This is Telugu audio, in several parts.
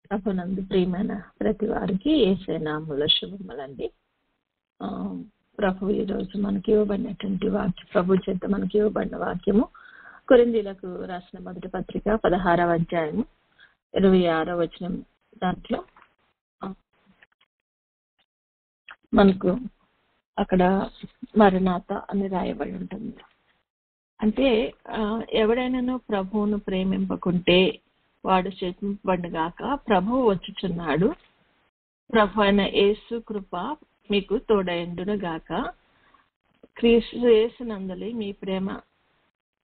ప్రభునందు ప్రియమైన ప్రతి వారికి యేసయ్య నామములో శుభములండి. ప్రభు ఈరోజు మనకి ఇవ్వబడినటువంటి వాక్యం, ప్రభు చేత మనకి ఇవ్వబడిన వాక్యము కొరింథీయులకు రాసిన మొదటి పత్రిక 16వ అధ్యాయము 26వ వచనం. దాంట్లో మనకు అక్కడ మరణాత అని రాయబడి ఉంటుంది. అంటే ఎవడైనాను ప్రభువును ప్రేమింపకుంటే వాడు శపింపబడుగాక, ప్రభువు వచ్చుచున్నాడు. ప్రభు అయిన యేసు కృప మీకు తోడైండును గాక. క్రీస్తు యేసునందలి మీ ప్రేమ,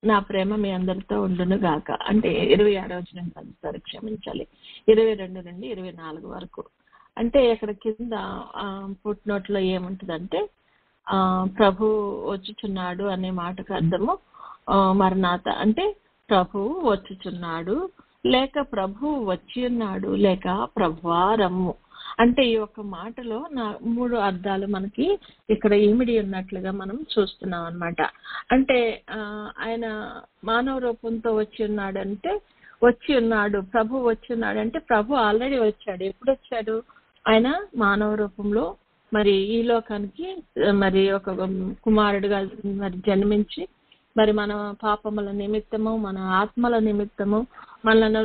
నా ప్రేమ మీ అందరితో ఉండును గాక. అంటే 26వ వచనం కాదు, సార్ క్షమించాలి, 22 నుండి 24 వరకు. అంటే ఇక్కడ కింద పుట్నోట్లో ఏముంటుందంటే ప్రభు వచ్చుచున్నాడు అనే మాటకు అర్థము మరణాత అంటే ప్రభువు వచ్చుచున్నాడు, లేక ప్రభువు వచ్చి ఉన్నాడు, లేక ప్రభువా రమ్ము. అంటే ఈ ఒక్క మాటలో 3 అర్థాలు మనకి ఇక్కడ ఇమిడి ఉన్నట్లుగా మనం చూస్తున్నాం అన్నమాట. అంటే ఆయన మానవ రూపంతో వచ్చి ఉన్నాడు అంటే వచ్చి ఉన్నాడు, ప్రభు వచ్చి ఉన్నాడు అంటే ప్రభు ఆల్రెడీ వచ్చాడు. ఎప్పుడు వచ్చాడు? ఆయన మానవ రూపంలో మరి ఈ లోకానికి మరి ఒక కుమారుడిగా మరి జన్మించి మరి మన పాపముల నిమిత్తము, మన ఆత్మల నిమిత్తము మనల్ని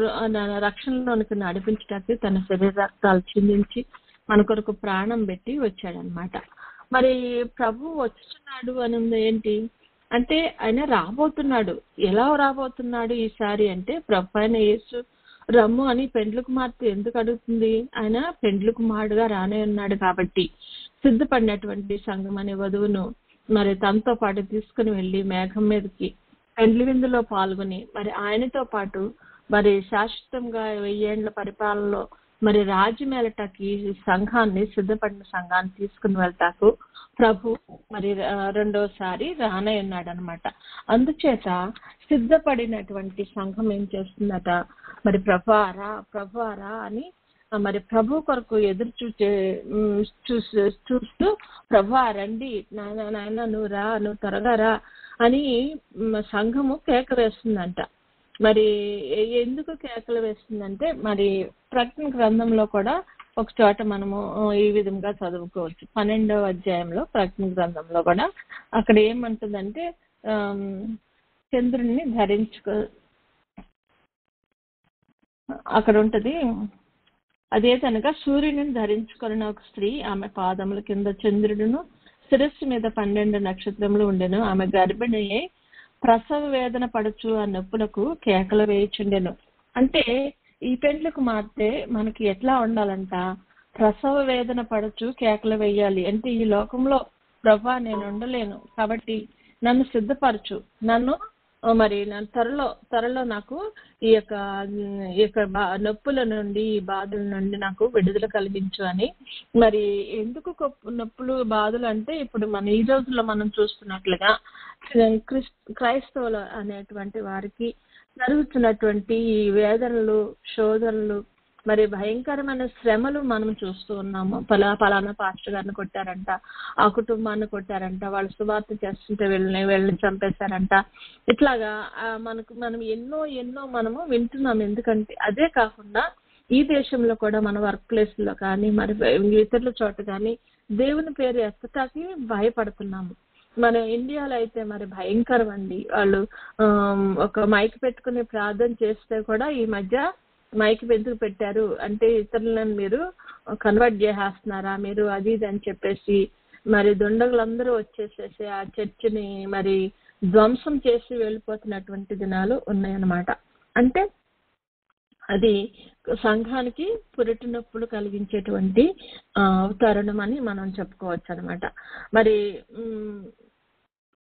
రక్షణలోనికి నడిపించడానికి తన శరీర రక్తాలు చిందించి మన కొరకు ప్రాణం పెట్టి వచ్చాడనమాట. మరి ప్రభు వచ్చుచున్నాడు అని ఏంటి అంటే ఆయన రాబోతున్నాడు. ఎలా రాబోతున్నాడు ఈసారి అంటే ప్రభు అయిన యేసు రమ్ము అని పెండ్లు కుమార్తె ఎందుకు అడుగుతుంది? ఆయన పెండ్లు కుమారుడుగా రానే ఉన్నాడు కాబట్టి సిద్ధపడినటువంటి సంఘం అనే వధువును మరి తనతో పాటు తీసుకుని వెళ్ళి మేఘం మీదకి పెండ్లి విందులో పాల్గొని మరి ఆయనతో పాటు మరి శాశ్వతంగా 1000 ఏళ్ల పరిపాలనలో మరి రాజ్యమేలటకి సంఘాన్ని, సిద్ధపడిన సంఘాన్ని తీసుకుని వెళ్తాకు ప్రభు మరి రెండోసారి రానే ఉన్నాడు అనమాట. అందుచేత సిద్ధపడినటువంటి సంఘం ఏం చేస్తుందట, మరి ప్రభువారా అని మరి ప్రభు కొరకు ఎదురు చూస్తూ ప్రభువా రండి, నాయన నువ్వు రా, నువ్వు త్వరగా రా అని సంఘము కేక వేస్తుందంట. మరి ఎందుకు కేకలు వేస్తుందంటే మరి ప్రకటన గ్రంథంలో కూడా ఒక చోట మనము ఈ విధంగా చదువుకోవచ్చు. 12వ అధ్యాయంలో ప్రకటన గ్రంథంలో కూడా అక్కడ ఏమంటుందంటే చంద్రుడిని అక్కడ ఉంటది. అదే కనుక సూర్యుని ధరించుకున్న ఒక స్త్రీ, ఆమె పాదముల కింద చంద్రుడును శిరస్సు మీద 12 నక్షత్రములు ఉండెను. ఆమె గర్భిణి ప్రసవ వేదన పడుచు ఆ నొప్పులకు కేకలు వేయుచుండెను. అంటే ఈ పెండ్లి కుమార్తె మనకి ఎట్లా ఉండాలంట, ప్రసవ వేదన పడుచు కేకలు వేయాలి. అంటే ఈ లోకంలో ప్రభా నేను ఉండలేను కాబట్టి నన్ను సిద్ధపరచు, నన్ను మరి త్వరలో నాకు ఈ యొక్క నొప్పుల నుండి, ఈ బాధల నుండి నాకు విడుదల కలిగించు అని. మరి ఎందుకు నొప్పులు బాధలు అంటే ఇప్పుడు మన ఈ రోజుల్లో మనం చూస్తున్నట్లుగా క్రైస్తవులు అనేటువంటి వారికి జరుగుతున్నటువంటి ఈ వేదనలు, శోధనలు, మరి భయంకరమైన శ్రమలు మనం చూస్తూ ఉన్నాము. పలానా పాస్టర్ గారిని కొట్టారంట, ఆ కుటుంబాన్ని కొట్టారంట, వాళ్ళు సువార్త చేస్తుంటే వెళ్ళని చంపేశారంట. ఇట్లాగా మనం ఎన్నో మనము వింటున్నాం. ఎందుకంటే అదే కాకుండా ఈ దేశంలో కూడా మన వర్క్ ప్లేస్లో కానీ మరి ఇతరుల చోట కానీ దేవుని పేరు ఎత్తటానికి భయపడుతున్నాము. మన ఇండియాలో అయితే మరి భయంకరం అండి. వాళ్ళు ఒక మైక్ పెట్టుకుని ప్రార్థన చేస్తే కూడా ఈ మధ్య మైక్ ఎందుకు పెట్టారు అంటే ఇతరులను మీరు కన్వర్ట్ చేసేస్తున్నారా మీరు, అది ఇది అని చెప్పేసి మరి దుండగులందరూ వచ్చేసేసి ఆ చర్చిని మరి ధ్వంసం చేసి వెళ్ళిపోతున్నటువంటి దినాలు ఉన్నాయన్నమాట. అంటే అది సంఘానికి పురిటి నొప్పులు కలిగించేటువంటి తరుణం అని మనం చెప్పుకోవచ్చు అనమాట. మరి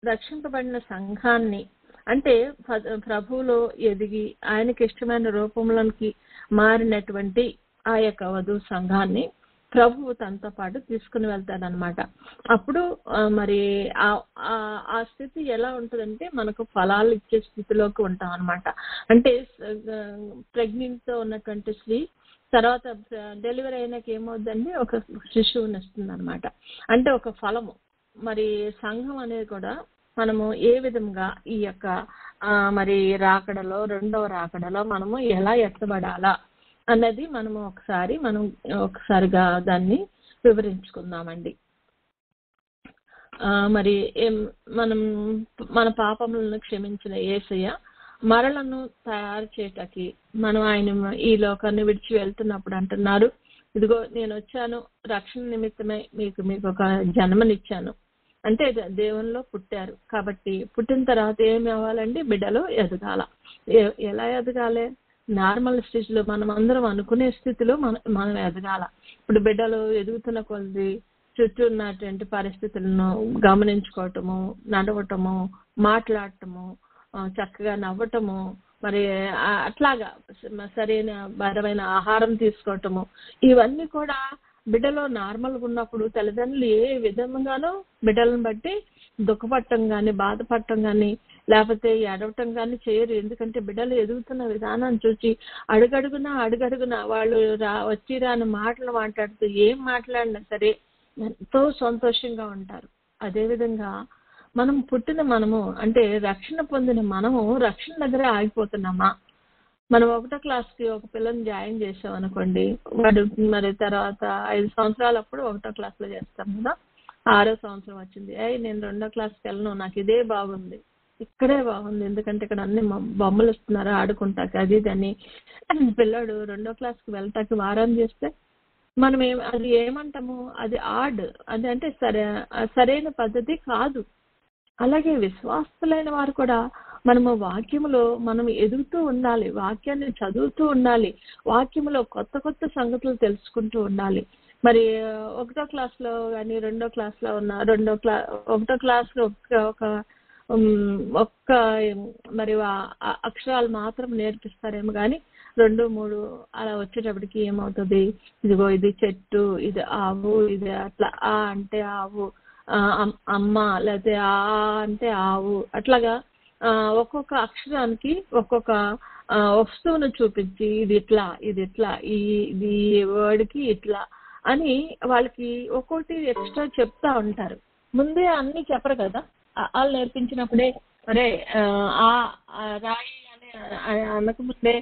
రక్షింపబడిన సంఘాన్ని అంటే ప్రభువులో ఎదిగి ఆయనకి ఇష్టమైన రూపంలోనికి మారినటువంటి ఆ యొక్క వధువు సంఘాన్ని ప్రభువు తనతో పాటు తీసుకుని వెళ్తాడనమాట. అప్పుడు మరి ఆ స్థితి ఎలా ఉంటుందంటే మనకు ఫలాలు ఇచ్చే స్థితిలోకి ఉంటాం అనమాట. అంటే ప్రెగ్నెంట్తో ఉన్నటువంటి స్త్రీ తర్వాత డెలివరీ అయినాక ఏమవుతుందండి, ఒక శిశువుని ఇస్తుంది అనమాట. అంటే ఒక ఫలము. మరి సంఘం అనేది కూడా మనము ఏ విధంగా ఈ యొక్క మరి రాకడలో, రెండవ రాకడలో మనము ఎలా ఎత్తబడాలా అన్నది మనం ఒకసారిగా దాన్ని వివరించుకుందామండి. మరి మనం మన పాపములను క్షమించిన యేసయ్య మరలను తయారు చేయటానికి మనం ఆయన ఈ లోకాన్ని విడిచి వెళ్తున్నప్పుడు అంటున్నారు, ఇదిగో నేను వచ్చాను రక్షణ నిమిత్తమై మీకు ఒక జన్మనిచ్చాను. అంటే దేవునిలో పుట్టారు కాబట్టి పుట్టిన తర్వాత ఏమి అవ్వాలండి? బిడ్డలు ఎదగాల. ఎలా ఎదగాలి? నార్మల్ స్టేజ్లో మనం అందరం అనుకునే స్థితిలో మనం ఎదగాల. ఇప్పుడు బిడ్డలు ఎదుగుతున్న కొద్ది చుట్టూ ఉన్నటువంటి పరిస్థితులను గమనించుకోవటము, నడవటము, మాట్లాడటము, చక్కగా నవ్వటము, మరి అట్లాగా సరైన బలమైన ఆహారం తీసుకోవటము, ఇవన్నీ కూడా బిడ్డలో నార్మల్గా ఉన్నప్పుడు తల్లిదండ్రులు ఏ విధంగానూ బిడ్డలను బట్టి దుఃఖపడటం కానీ, బాధపడటం కానీ, లేకపోతే ఏడవటం కానీ చేయరు. ఎందుకంటే బిడ్డలు ఎదుగుతున్న విధానాన్ని చూసి అడుగడుగునా వాళ్ళు వచ్చి రాని మాటలు మాట్లాడుతూ ఏం మాట్లాడినా సరే ఎంతో సంతోషంగా ఉంటారు. అదేవిధంగా మనము అంటే రక్షణ పొందిన మనము రక్షణ దగ్గర ఆగిపోతున్నామా? మనం 1వ క్లాస్కి ఒక పిల్లని జాయిన్ చేసాం అనుకోండి, వాడు మరి తర్వాత 5 సంవత్సరాలప్పుడు 1వ క్లాస్లో చేస్తాం కదా. 6వ సంవత్సరం వచ్చింది, నేను 2వ క్లాస్కి వెళ్ళను, నాకు ఇదే బాగుంది, ఇక్కడే బాగుంది, ఎందుకంటే ఇక్కడ అన్ని బొమ్మలు ఇస్తున్నారు ఆడుకుంటాకి, అది దాన్ని పిల్లాడు 2వ క్లాస్కి వెళ్ళటానికి వారం చేస్తే మనం అది ఏమంటాము? అది అది అంటే సరైన పద్ధతి కాదు. అలాగే విశ్వాసులైన వారు కూడా మనము వాక్యములో మనం ఎదుగుతూ ఉండాలి, వాక్యాన్ని చదువుతూ ఉండాలి, వాక్యములో కొత్త సంగతులు తెలుసుకుంటూ ఉండాలి. మరి 1వ క్లాస్లో కానీ 2వ క్లాస్లో ఉన్న 1వ క్లాస్లో ఒక్క మరి అక్షరాలు మాత్రం నేర్పిస్తారేమో కానీ 2, 3 అలా వచ్చేటప్పటికి ఏమవుతుంది? ఇదిగో ఇది చెట్టు, ఇది ఆవు, ఇది అట్లా ఆ అంటే ఆవు, అమ్మ లేకపోతే ఆ అంటే ఆవు, అట్లాగా ఒక్కొక్క అక్షరానికి ఒక్కొక్క వస్తువును చూపించి ఇది ఇట్లా ఇది వర్డ్కి ఇట్లా అని వాళ్ళకి ఒక్కొక్కటి ఎక్స్ట్రా చెప్తా ఉంటారు. ముందే అన్ని చెప్పరు కదా. వాళ్ళు నేర్పించినప్పుడే అరే రాయి అని అనకముందే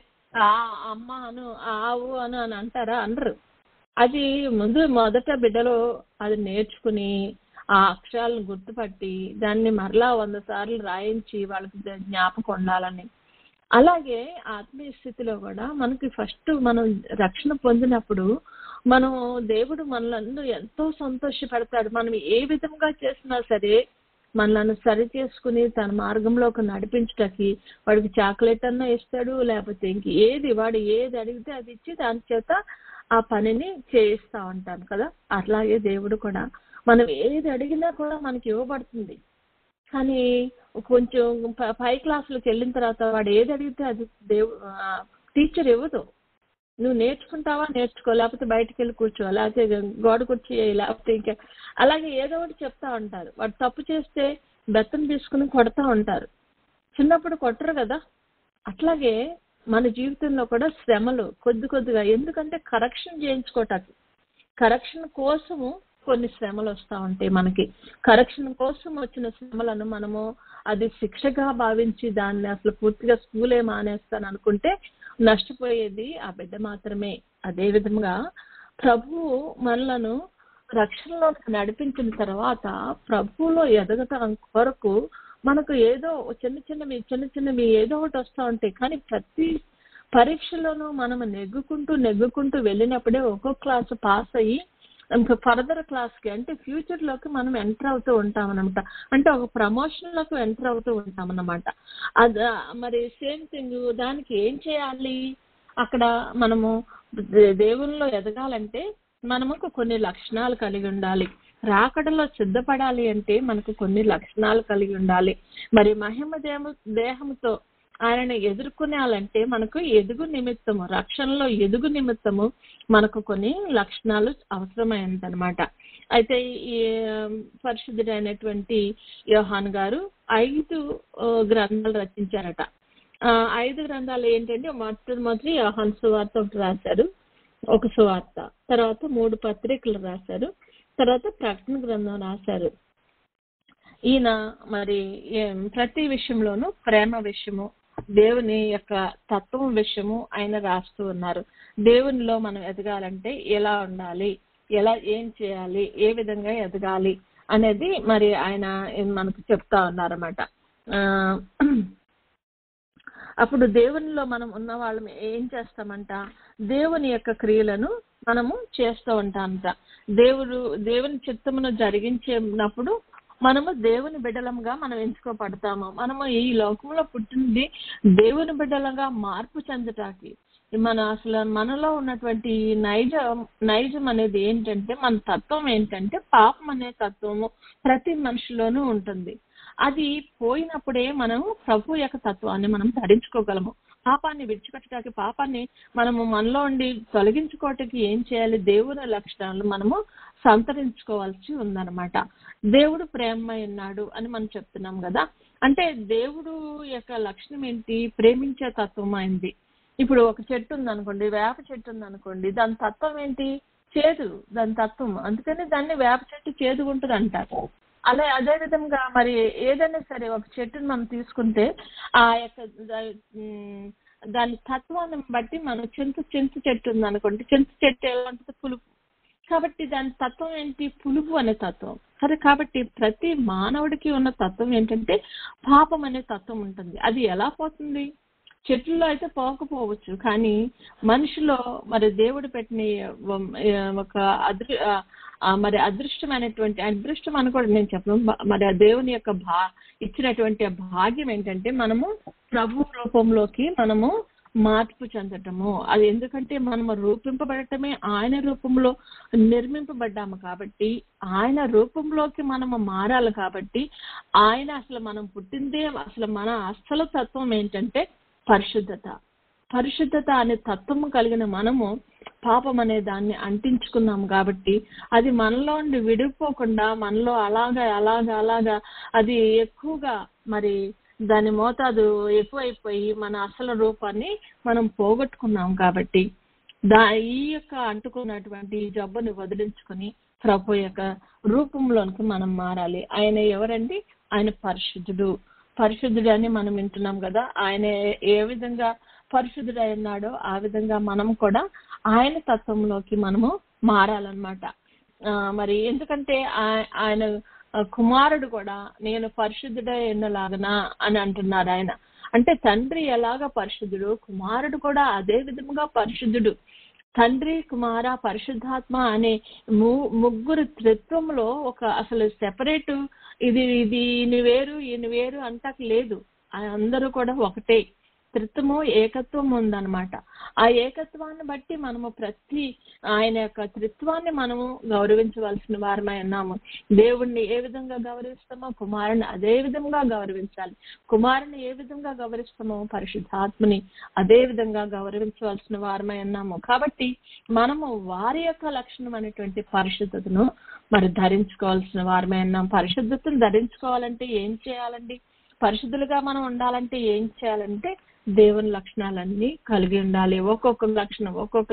అమ్మ అను, ఆవు అని అంటారా? అనరు. అది మొదట బిడ్డలో అది నేర్చుకుని ఆ అక్షరాలను గుర్తుపట్టి దాన్ని మరలా 100 సార్లు రాయించి వాళ్ళకి జ్ఞాపకం ఉండాలని. అలాగే ఆత్మీయ స్థితిలో కూడా మనకి ఫస్ట్ మనం రక్షణ పొందినప్పుడు దేవుడు మనల్ని ఎంతో సంతోషపెడతాడు. మనం ఏ విధంగా చేసినా సరే మనల్ని సరి చేసుకుని తన మార్గంలోకి నడిపించడానికి వాడికి చాక్లెట్ అన్నా ఇస్తాడు, లేకపోతే వాడు ఏది అడిగితే అది ఇచ్చి దాని చేత ఆ పనిని చేయిస్తా ఉంటాను కదా. అట్లాగే దేవుడు కూడా మనం ఏది అడిగినా కూడా మనకి ఇవ్వబడుతుంది. కానీ కొంచెం పై క్లాసులకు వెళ్ళిన తర్వాత వాడు ఏది అడిగితే అది టీచర్ ఇవ్వదు. నువ్వు నేర్చుకుంటావా నేర్చుకో, లేకపోతే బయటకు వెళ్ళి కూర్చో, లేకపోతే గోడ కూర్చో, లేకపోతే ఇంకా అలాగే ఏదో ఒకటి చెప్తా ఉంటారు. వాడు తప్పు చేస్తే బెత్తం తీసుకుని కొడతా ఉంటారు. చిన్నప్పుడు కొట్టరు కదా. అట్లాగే మన జీవితంలో కూడా శ్రమలు కొద్దిగా, ఎందుకంటే కరెక్షన్ చేయించుకోవటానికి, కరెక్షన్ కోసము కొన్ని శ్రమలు వస్తూ ఉంటాయి మనకి. కరెక్షన్ కోసం వచ్చిన శ్రమలను మనము అది శిక్షగా భావించి దాన్ని అసలు పూర్తిగా స్కూలే మానేస్తాను అనుకుంటే నష్టపోయేది ఆ బిడ్డ మాత్రమే. అదే విధంగా ప్రభువు మనలను రక్షణలో నడిపించిన తర్వాత ప్రభువులో ఎదగటం కొరకు మనకు ఏదో చిన్నవి ఏదో ఒకటి వస్తూ ఉంటాయి. కానీ ప్రతి పరీక్షలోనూ మనం నెగ్గుకుంటూ వెళ్ళినప్పుడే ఒక్కొక్క క్లాసు పాస్ అయ్యి ఇంకా ఫర్దర్ క్లాస్కి అంటే ఫ్యూచర్లోకి మనం ఎంటర్ అవుతూ ఉంటాం అనమాట. అంటే ఒక ప్రమోషన్లోకి ఎంటర్ అవుతూ ఉంటాం అన్నమాట. మరి సేమ్ థింగ్ దానికి ఏం చేయాలి? అక్కడ మనము దేవునిలో ఎదగాలంటే మనకు కొన్ని లక్షణాలు కలిగి ఉండాలి. రాకడలో సిద్ధపడాలి అంటే మనకు కొన్ని లక్షణాలు కలిగి ఉండాలి. మరి మహిమ దేహంతో ఆయనను ఎదుర్కొనాలంటే మనకు రక్షణలో ఎదుగు నిమిత్తము మనకు కొన్ని లక్షణాలు అవసరమైనదన్నమాట. అయితే ఈ పరిశుద్ధుడైనటువంటి యోహాను గారు 5 గ్రంథాలు రచించారట. 5 గ్రంథాలు ఏంటంటే మొట్టమొదటి యోహాను సువార్త ఒకటి రాశారు, ఒక సువార్త, తర్వాత 3 పత్రికలు రాశారు, తర్వాత ప్రకటన గ్రంథం రాశారు. ఈయన మరి ప్రతి విషయంలోనూ ప్రేమ విషయము, దేవుని యొక్క తత్వం విషయము ఆయన రాస్తూ ఉన్నారు. దేవునిలో మనం ఎదగాలంటే ఎలా ఉండాలి, ఎలా ఏం చేయాలి, ఏ విధంగా ఎదగాలి అనేది మరి ఆయన మనకు చెప్తా ఉన్నారన్నమాట. అప్పుడు దేవునిలో మనం ఉన్న వాళ్ళం ఏం చేస్తామంట, దేవుని యొక్క క్రియలను మనము చేస్తూ ఉంటామంట. దేవుని చిత్తమును జరిగించినప్పుడు మనము దేవుని బిడ్డలంగా మనం ఎంచుకోబడతాము. మనము ఈ లోకంలో పుట్టింది దేవుని బిడ్డలుగా మార్పు చెందటానికి. అసలు మనలో ఉన్నటువంటి నైజం అనేది ఏంటంటే, మన తత్వం ఏంటంటే పాపం అనే తత్వము ప్రతి మనిషిలోనూ ఉంటుంది. అది పోయినప్పుడే మనం ప్రభు యొక్క తత్వాన్ని మనం ధరించుకోగలము. పాపాన్ని విడిచిపెట్టడానికి, పాపాన్ని మనము మనలో ఉండి తొలగించుకోవటానికి ఏం చేయాలి, దేవుని లక్షణాలు మనము సంతరించుకోవాల్సి ఉందన్నమాట. దేవుడు ప్రేమమై ఉన్నాడు అని మనం చెప్తున్నాం కదా. అంటే దేవుడు యొక్క లక్షణం ఏంటి, ప్రేమించే తత్వం అయింది. ఇప్పుడు ఒక చెట్టు ఉందనుకోండి, వేప చెట్టు ఉందనుకోండి, దాని తత్వం ఏంటి, చేదు దాని తత్వం. అందుకని దాన్ని వేప చెట్టు చేదుగుంటుంది అంటారు. అదే విధంగా మరి ఏదైనా సరే ఒక చెట్టుని మనం తీసుకుంటే ఆ యొక్క దాని తత్వాన్ని బట్టి మనం చింత చెట్టు ఉందనుకోండి, చింత చెట్టు ఎలా ఉంటుంది, పులుపు. కాబట్టి దాని తత్వం ఏంటి, పులుపు అనే తత్వం. సరే, కాబట్టి ప్రతి మానవుడికి ఉన్న తత్వం ఏంటంటే పాపం అనే తత్వం ఉంటుంది. అది ఎలా పోతుంది, చెట్లలో అయితే పోకపోవచ్చు, కానీ మనిషిలో మరి దేవుడు పెట్టిన ఒక మరి అదృష్టం అని కూడా నేను చెప్పను, మరి ఆ దేవుని యొక్క ఇచ్చినటువంటి భాగ్యం ఏంటంటే మనము ప్రభు రూపంలోకి మనము మార్పు చెందటము. అది ఎందుకంటే మనము రూపింపబడటమే ఆయన రూపంలో నిర్మింపబడ్డాము కాబట్టి, ఆయన రూపంలోకి మనము మారాలి. కాబట్టి ఆయన అసలు మనం పుట్టిందే అసలు మన అసలు తత్వం ఏంటంటే పరిశుద్ధత అనే తత్వము కలిగిన మనము పాపం అనే దాన్ని అంటించుకున్నాము. కాబట్టి అది మనలో ఉండి విడిపోకుండా మనలో అలాగా అది ఎక్కువగా మరి దాని మోతాదు ఎక్కువైపోయి మన అసలు రూపాన్ని మనం పోగొట్టుకున్నాం. కాబట్టి ఈ యొక్క అంటుకున్నటువంటి జబ్బుని వదిలించుకొని ప్రభు యొక్క రూపంలోనికి మనం మారాలి. ఆయన ఎవరండి, ఆయన పరిశుద్ధుడు అని మనం వింటున్నాం కదా. ఆయన ఏ విధంగా పరిశుద్ధుడు ఉన్నాడో ఆ విధంగా మనం కూడా ఆయన తత్వంలోకి మనము మారాలన్నమాట. మరి ఎందుకంటే ఆయన కుమారుడు కూడా నేను పరిశుద్ధుడై ఉన్నలాగనా అని అంటున్నాడు ఆయన. అంటే తండ్రి ఎలాగ పరిశుద్ధుడు, కుమారుడు కూడా అదే విధముగా పరిశుద్ధుడు. తండ్రి, కుమార, పరిశుద్ధాత్మ అనే ముగ్గురు త్రిత్వంలో ఒక అసలు సెపరేట్ ఇది ఈయన వేరు అంతకు లేదు. అందరూ కూడా ఒకటే, త్రిత్వము ఏకత్వం ఉందన్నమాట. ఆ ఏకత్వాన్ని బట్టి మనము ఆయన యొక్క త్రిత్వాన్ని మనము గౌరవించవలసిన వారమై ఉన్నాము. దేవుణ్ణి ఏ విధంగా గౌరవిస్తామో కుమారుని అదే విధంగా గౌరవించాలి. కుమారుని ఏ విధంగా గౌరవిస్తామో పరిశుద్ధాత్మని అదే విధంగా గౌరవించవలసిన వారమై ఉన్నాము. కాబట్టి మనము వారి యొక్క లక్షణం అనేటువంటి పరిశుద్ధతను మరి ధరించుకోవాల్సిన వారమై ఉన్నాం. పరిశుద్ధతను ధరించుకోవాలంటే ఏం చేయాలండి, పరిశుద్ధులుగా మనం ఉండాలంటే ఏం చేయాలంటే దేవుని లక్షణాలన్నీ కలిగి ఉండాలి. ఒక్కొక్క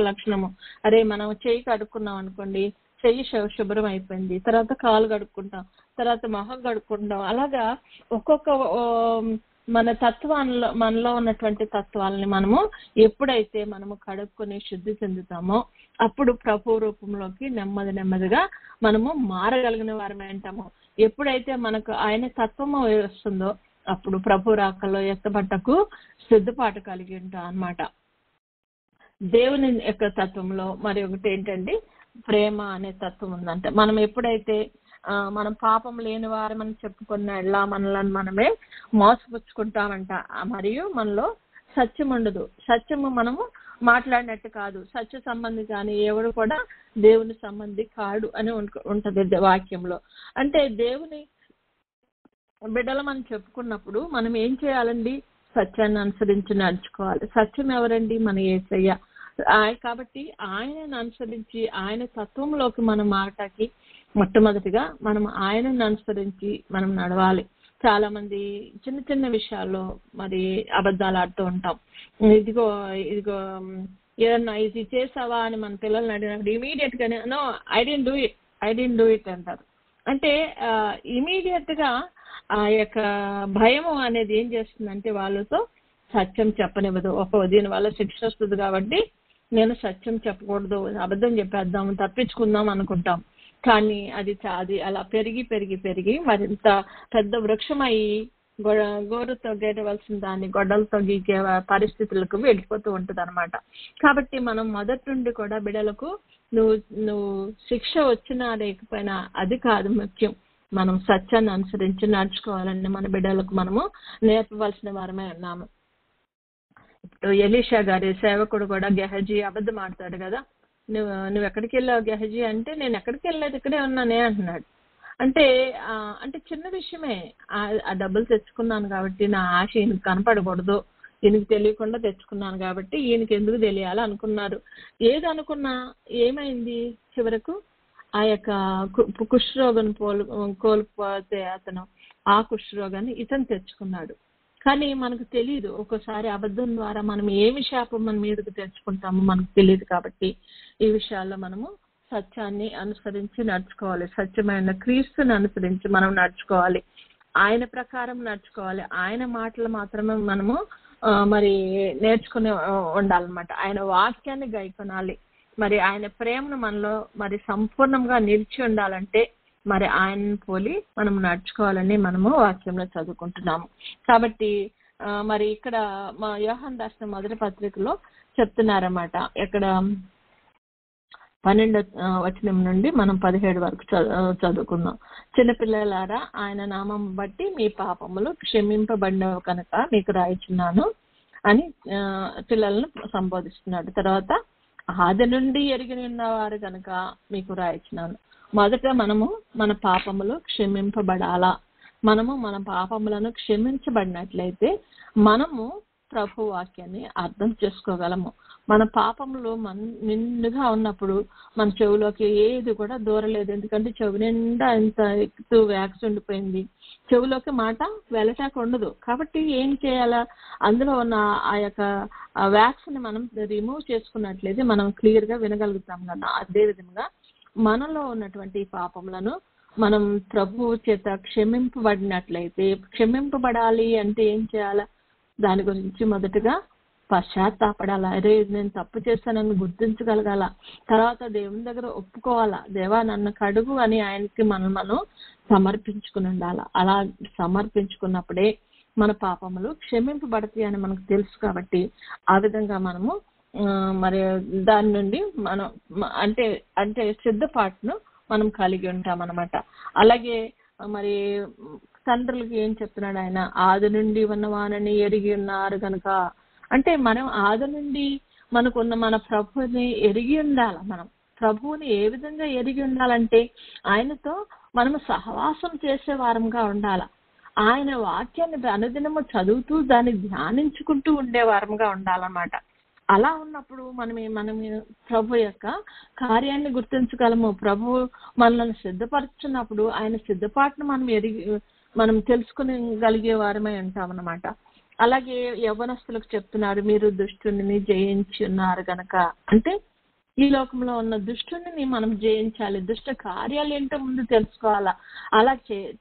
లక్షణము. అరే మనం చెయ్యి కడుక్కున్నాం అనుకోండి, చెయ్యి శుభ్రం అయిపోయింది, తర్వాత కాలు కడుక్కుంటాం, తర్వాత మొహం కడుక్కుంటాం. అలాగా ఒక్కొక్క మన మనలో ఉన్నటువంటి తత్వాలని మనము ఎప్పుడైతే మనము కడుక్కొని శుద్ధి చెందుతామో అప్పుడు ప్రభు రూపంలోకి నెమ్మదిగా మనము మారగలిగిన వారమే అంటాము. ఎప్పుడైతే మనకు ఆయన తత్వము వస్తుందో అప్పుడు ప్రభు రాకల్లో ఎత్తబట్టకు సిద్ధపాటు కలిగి ఉంటాం అన్నమాట. దేవుని యొక్క తత్వంలో మరి ఒకటి ఏంటంటే ప్రేమ అనే తత్వం ఉందంట. మనం ఎప్పుడైతే మనం పాపం లేని వారమని చెప్పుకున్న మనల్ని మనమే మోసపుచ్చుకుంటామంట. మరియు మనలో సత్యం ఉండదు. సత్యము మనము మాట్లాడినట్టు కాదు. సత్య సంబంధి కానీ ఎవడు కూడా దేవుని సంబంధి కాడు అని ఉంటది వాక్యంలో. అంటే దేవుని బిడ్డలం అని చెప్పుకున్నప్పుడు మనం ఏం చేయాలండి, సత్యాన్ని అనుసరించి నడుచుకోవాలి. సత్యం ఎవరండి, మన యేసయ్య. కాబట్టి ఆయనను అనుసరించి ఆయన తత్వంలోకి మనం మారటానికి మొట్టమొదటిగా మనం ఆయనను అనుసరించి మనం నడవాలి. చాలా మంది చిన్న విషయాల్లో మరి అబద్ధాలు ఆడుతూ ఉంటాం. ఇదిగో ఏదన్నా ఇది చేసావా అని మన పిల్లల్ని అడిగినప్పుడు ఇమీడియట్ గానే no I don't do it అంటారు. అంటే ఇమీడియట్ గా ఆ యొక్క భయం అనేది ఏం చేస్తుందంటే వాళ్ళతో సత్యం చెప్పనివ్వదు. దీనివల్ల శిక్ష వస్తుంది కాబట్టి నేను సత్యం చెప్పకూడదు, అబద్ధం చెప్పేద్దాం, తప్పించుకుందాం అనుకుంటాం. కానీ అది అలా పెరిగి పెరిగి పెరిగి మరింత పెద్ద వృక్షం అయ్యి గోరుతో గేరవలసిన దాన్ని గొడ్డలతో గీకే పరిస్థితులకు వెళ్ళిపోతూ ఉంటుంది అనమాట. కాబట్టి మనం మొదటి నుండి కూడా బిడ్డలకు నువ్వు శిక్ష వచ్చినా లేకపోయినా అది కాదు ముఖ్యం, మనం సత్యాన్ని అనుసరించి నడుచుకోవాలని మన బిడ్డలకు మనము నేర్పవలసిన వారమే ఉన్నాము. ఇప్పుడు ఎలీషా గారి సేవకుడు కూడా గెహజీ అబద్ధం ఆడతాడు కదా, నువ్వు ఎక్కడికి వెళ్ళావు గెహజీ అంటే, నేను ఎక్కడికి వెళ్ళలేదు ఇక్కడే ఉన్నానే అంటున్నాడు. అంటే చిన్న విషయమే, ఆ డబ్బులు తెచ్చుకున్నాను కాబట్టి నా ఆశ ఈయనకి కనపడకూడదు, ఈయనకి తెలియకుండా తెచ్చుకున్నాను కాబట్టి ఈయనకి ఎందుకు తెలియాలి అనుకున్నారు. ఏది అనుకున్నా ఏమైంది, చివరకు ఆ యొక్క కుష్ఠరోగం కోల్పోతే అతను ఆ కుష్ఠరోగాన్ని ఇతను తెచ్చుకున్నాడు. కానీ మనకు తెలియదు, ఒక్కోసారి అబద్ధం ద్వారా మనం ఏమి శాపం మన మీదకి తెచ్చుకుంటామో మనకు తెలియదు. కాబట్టి ఈ విషయాల్లో మనము సత్యాన్ని అనుసరించి నడుచుకోవాలి, సత్యమైన క్రీస్తుని అనుసరించి మనం నడుచుకోవాలి, ఆయన ప్రకారం నడుచుకోవాలి, ఆయన మాటలు మాత్రమే మనము మరి నేర్చుకుని ఉండాలన్నమాట. ఆయన వాక్యాన్ని గైకొనాలి. మరి ఆయన ప్రేమను మనలో మరి సంపూర్ణంగా నిలిచి ఉండాలంటే మరి ఆయనను పోలి మనం నడుచుకోవాలని మనము వాక్యంలో చదువుకుంటున్నాము. కాబట్టి మరి ఇక్కడ మా యోహాను రాసిన మొదటి పత్రికలో చెప్తున్నారన్నమాట. ఇక్కడ 12వ వచనం నుండి మనం 17 వరకు చదువుకుందాం. చిన్నపిల్లలారా, ఆయన నామం బట్టి మీ పాపములు క్షమింపబడినవి కనుక మీకు రాయిచున్నాను అని పిల్లలను సంబోధిస్తున్నాడు. తర్వాత ఆది నుండి ఎరిగి ఉన్నవారు కనుక మీకు రాయిచున్నాను. మొదట మనము మన పాపములు క్షమింపబడాలా. మనము మన పాపములను క్షమించబడినట్లయితే మనము ప్రభు వాక్యాన్ని అర్థం చేసుకోగలము. మన పాపములు నిండుగా ఉన్నప్పుడు మన చెవులోకి ఏది కూడా దూరలేదు, ఎందుకంటే చెవి నిండా ఇంత ఎక్కుతూ వ్యాక్స్ ఉండిపోయింది, చెవులోకి మాట వెళ్ళటాక ఉండదు. కాబట్టి ఏం చేయాలా, అందులో ఉన్న ఆ యొక్క వ్యాక్స్ ని మనం రిమూవ్ చేసుకున్నట్లయితే మనం క్లియర్ గా వినగలుగుతాం కదా. అదే విధంగా మనలో ఉన్నటువంటి పాపములను మనం ప్రభువు చేత క్షమింపబడినట్లయితే, క్షమింపబడాలి అంటే ఏం చేయాలా, దాని గురించి మొదటగా పశ్చాత్తాపడాలా. అరే నేను తప్పు చేస్తానని గుర్తించగలగాల. తర్వాత దేవుని దగ్గర ఒప్పుకోవాలా, దేవా నన్ను కడుగు అని ఆయనకి మనం సమర్పించుకుని ఉండాలా. అలా సమర్పించుకున్నప్పుడే మన పాపములు క్షమింపబడతాయి అని మనకు తెలుసు. కాబట్టి ఆ విధంగా మనము మరి దాని నుండి మనం అంటే సిద్ధపాటును మనం కలిగి ఉంటాం అన్నమాట. అలాగే మరి తండ్రులకి ఏం చెప్తున్నాడు ఆయన, ఆది నుండి ఉన్నవానని ఎరిగి ఉన్నారు కనుక, అంటే మనం ఆది నుండి మనకున్న మన ప్రభుని ఎరిగి ఉండాలి. మనం ప్రభువుని ఏ విధంగా ఎరిగి ఉండాలంటే ఆయనతో మనము సహవాసం చేసే వారంగా ఉండాలి. ఆయన వాక్యాన్ని అనుదినము చదువుతూ దాన్ని ధ్యానించుకుంటూ ఉండే వారంగా ఉండాలన్నమాట. అలా ఉన్నప్పుడు మనం ప్రభు యొక్క కార్యాన్ని గుర్తించగలము. ప్రభు మనల్ని సిద్ధపరుచున్నప్పుడు ఆయన సిద్ధపాటును మనం తెలుసుకునగలిగే వారమై ఉంటామన్నమాట. అలాగే యవ్వనస్తులకు చెప్తున్నారు, మీరు దుష్టుని జయించి ఉన్నారు గనక, అంటే ఈ లోకంలో ఉన్న దుష్టుని మనం జయించాలి, దుష్ట కార్యాలు ఏంటో ముందు తెలుసుకోవాలా. అలా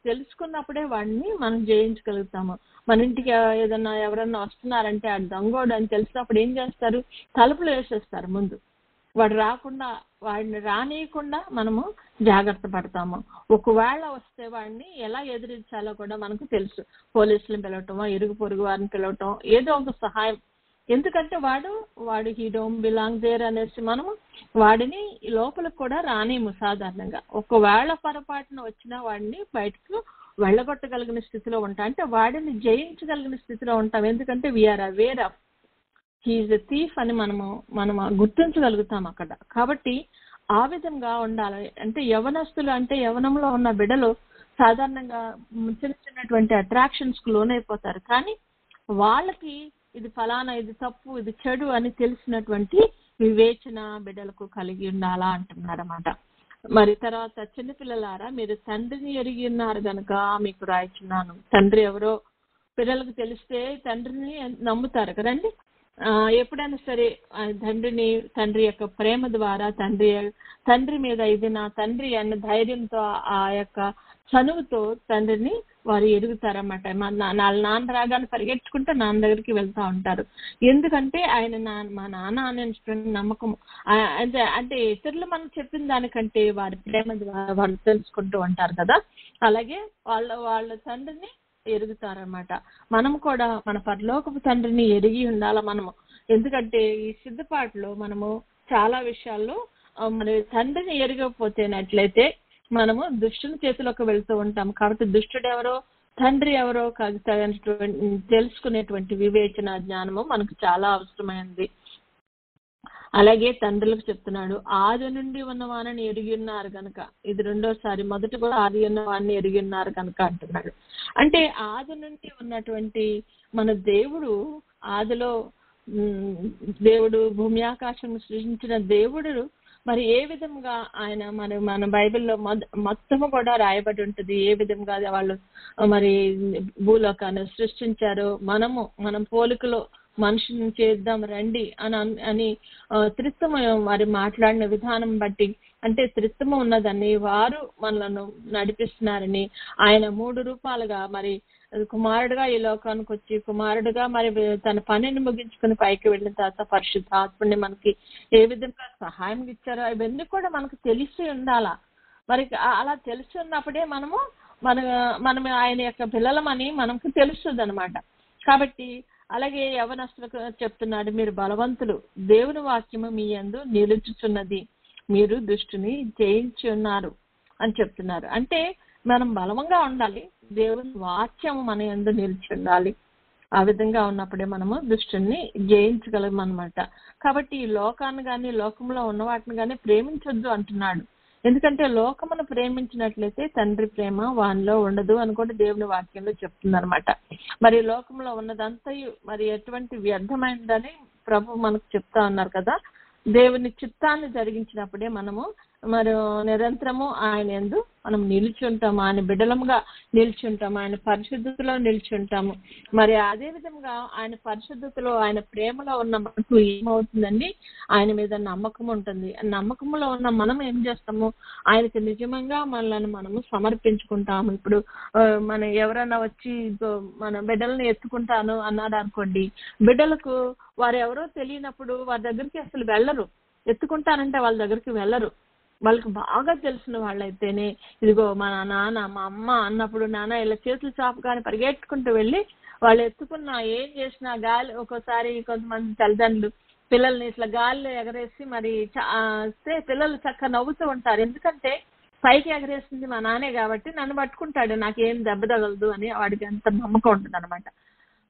తెలుసుకున్నప్పుడే వాడిని మనం జయించగలుగుతాము. మన ఇంటికి ఏదన్నా ఎవరన్నా వస్తున్నారంటే ఆ దొంగోడు అని తెలిసినప్పుడు ఏం చేస్తారు, తలుపులు వేసేస్తారు ముందు. వాడిని రానియకుండా మనము జాగ్రత్త పడతాము. ఒకవేళ వస్తే వాడిని ఎలా ఎదిరించాలో కూడా మనకు తెలుసు. పోలీసులను పిలవటమో, ఇరుగు పొరుగు వారిని పిలవటం, ఏదో ఒక సహాయం. ఎందుకంటే వాడు హీ డోంట్ బిలాంగ్ దేర్ అనేసి మనము వాడిని లోపలికి కూడా రానిము సాధారణంగా. ఒకవేళ పొరపాటున వచ్చినా వాడిని బయటకు వెళ్ళగొట్టగలిగిన స్థితిలో ఉంటాం, అంటే వాడిని జయించగలిగిన స్థితిలో ఉంటాం. ఎందుకంటే we are aware of he is a thief అని మనం గుర్తించగలుగుతాం అక్కడ. కాబట్టి ఆ విధంగా ఉండాలి. అంటే యవనస్తులు అంటే యవనంలో ఉన్న బిడ్డలు సాధారణంగా చిన్నటువంటి అట్రాక్షన్స్ కు లోనైపోతారు. కానీ వాళ్ళకి ఇది ఫలానా, ఇది తప్పు, ఇది చెడు అని తెలిసినటువంటి వివేచన బిడ్డలకు కలిగి ఉండాలా అంటున్నారన్నమాట. మరి తర్వాత చిన్నపిల్లలారా, మీరు తండ్రిని ఎరిగి ఉన్నారు కనుక మీకు రాయిచున్నాను. తండ్రి ఎవరో పిల్లలకు తెలిస్తే తండ్రిని నమ్ముతారు కదండి. ఎప్పుడైనా సరే తండ్రి యొక్క ప్రేమ ద్వారా తండ్రి మీద ఇది నా తండ్రి అన్న ధైర్యంతో ఆ యొక్క చనువుతో తండ్రిని వారు ఎదుగుతారన్నమాట. నాన్న రాగానే పరిగెట్టుకుంటే నాన్న దగ్గరికి వెళ్తా ఉంటారు. ఎందుకంటే ఆయన మా నాన్న అనే నమ్మకం. అంటే ఇతరులు మనం చెప్పిన దానికంటే వారి ప్రేమ ద్వారా వాళ్ళు తెలుసుకుంటూ ఉంటారు కదా. అలాగే వాళ్ళ తండ్రిని ఎరుగుతారనమాట. మనం కూడా మన పరలోకపు తండ్రిని ఎరిగి ఉండాలి మనము. ఎందుకంటే ఈ సిద్ధపాటులో మనము చాలా విషయాల్లో మరి తండ్రిని ఎరగకపోతేనట్లయితే మనము దుష్టుని చేతిలోకి వెళ్తూ ఉంటాం. కాబట్టి దుష్టుడు ఎవరో తండ్రి ఎవరో తెలుసుకునేటువంటి వివేచన జ్ఞానము మనకు చాలా అవసరమైంది. అలాగే తండ్రులకు చెప్తున్నాడు, ఆది నుండి ఉన్న వారిని ఎరిగి ఉన్నారు కనుక. ఇది రెండోసారి, మొదటి కూడా ఆది ఉన్న వారిని ఎరిగి ఉన్నారు కనుక అంటున్నాడు. అంటే ఆది నుండి ఉన్నటువంటి మన దేవుడు, ఆదిలో దేవుడు భూమి ఆకాశం సృష్టించిన దేవుడు మరి ఏ విధంగా ఆయన మన బైబిల్లో మొత్తము కూడా రాయబడి ఉంటుంది. ఏ విధంగా వాళ్ళు మరి భూలోకాన్ని సృష్టించారో, మనం పోలికలో మనుషుని చేద్దాం రండి అని త్రిత్వము వారి మాట్లాడిన విధానం బట్టి, అంటే త్రిత్వము ఉన్నదని వారు మనలను నడిపిస్తున్నారని, ఆయన 3 రూపాలుగా మరి కుమారుడుగా ఈ లోకానికి వచ్చి కుమారుడుగా మరి తన పనిని ముగించుకుని పైకి వెళ్ళిన తర్వాత పరిశుద్ధాత్ముడిని మనకి ఏ విధంగా సహాయం ఇచ్చారో ఇవన్నీ కూడా మనకు తెలిసి ఉండాలా. మరి అలా తెలిసి ఉన్నప్పుడే మనం ఆయన యొక్క పిల్లలమని మనకు తెలుస్తుంది అనమాట. కాబట్టి అలాగే యవనస్తులకు చెప్తున్నాడు, మీరు బలవంతులు, దేవుని వాక్యము మీ యందు నిలుచుచున్నది, మీరు దుష్టుని జయించి ఉన్నారు అని చెప్తున్నారు. అంటే మనం బలంగా ఉండాలి, దేవుని వాక్యము మన యందు నిలిచి ఉండాలి. ఆ విధంగా ఉన్నప్పుడే మనము దుష్టుని జయించగలం అనమాట. కాబట్టి ఈ లోకాన్ని కానీ లోకంలో ఉన్న వాటిని కానీ ప్రేమించొద్దు అంటున్నాడు. ఎందుకంటే లోకమును ప్రేమించినట్లయితే తండ్రి ప్రేమ వానిలో ఉండదు అని కూడా దేవుని వాక్యంలో చెప్తుంది అనమాట. మరి లోకంలో ఉన్నదంతయు మరి ఎటువంటి వ్యర్థమైందని ప్రభు మనకు చెప్తా ఉన్నారు కదా. దేవుని చిత్తాన్ని జరిగించినప్పుడే మనము మరి నిరంతరము ఆయన యందు మనం నిలిచి ఉంటాము, ఆయన బిడ్డలముగా నిలిచి ఉంటాము, ఆయన పరిశుద్ధతలో నిలిచి ఉంటాము. మరి అదే విధంగా ఆయన పరిశుద్ధతలో ఆయన ప్రేమలో ఉన్న మనకు ఏమవుతుందండి, ఆయన మీద నమ్మకం ఉంటుంది. నమ్మకంలో ఉన్న మనం ఏం చేస్తాము, ఆయనకి నిజంగా మనల్ని మనము సమర్పించుకుంటాము. ఇప్పుడు మన ఎవరైనా వచ్చి మన బిడ్డలను ఎత్తుకుంటాను అన్నాడు అనుకోండి, బిడ్డలకు వారు ఎవరో తెలియనప్పుడు వారి దగ్గరికి అసలు వెళ్ళరు. ఎత్తుకుంటానంటే వాళ్ళ దగ్గరికి వెళ్ళరు. వాళ్ళకి బాగా తెలిసిన వాళ్ళైతేనే ఇదిగో మా నాన్న మా అమ్మ అన్నప్పుడు నాన్న ఇలా చేతులు చాపుగానే పరిగెట్టుకుంటూ వెళ్ళి వాళ్ళు ఎత్తుకున్నా ఏం చేసినా గాలి, ఒక్కోసారి కొంతమంది తల్లిదండ్రులు పిల్లల్ని ఇట్లా గాలిలో ఎగరేసి మరి పిల్లలు చక్కగా నవ్వుతూ ఉంటారు. ఎందుకంటే పైకి ఎగరేసింది మా నాన్నే కాబట్టి నన్ను పట్టుకుంటాడు, నాకేం దెబ్బ తగలదు అని వాడికి అంత నమ్మకం ఉంటుంది అనమాట.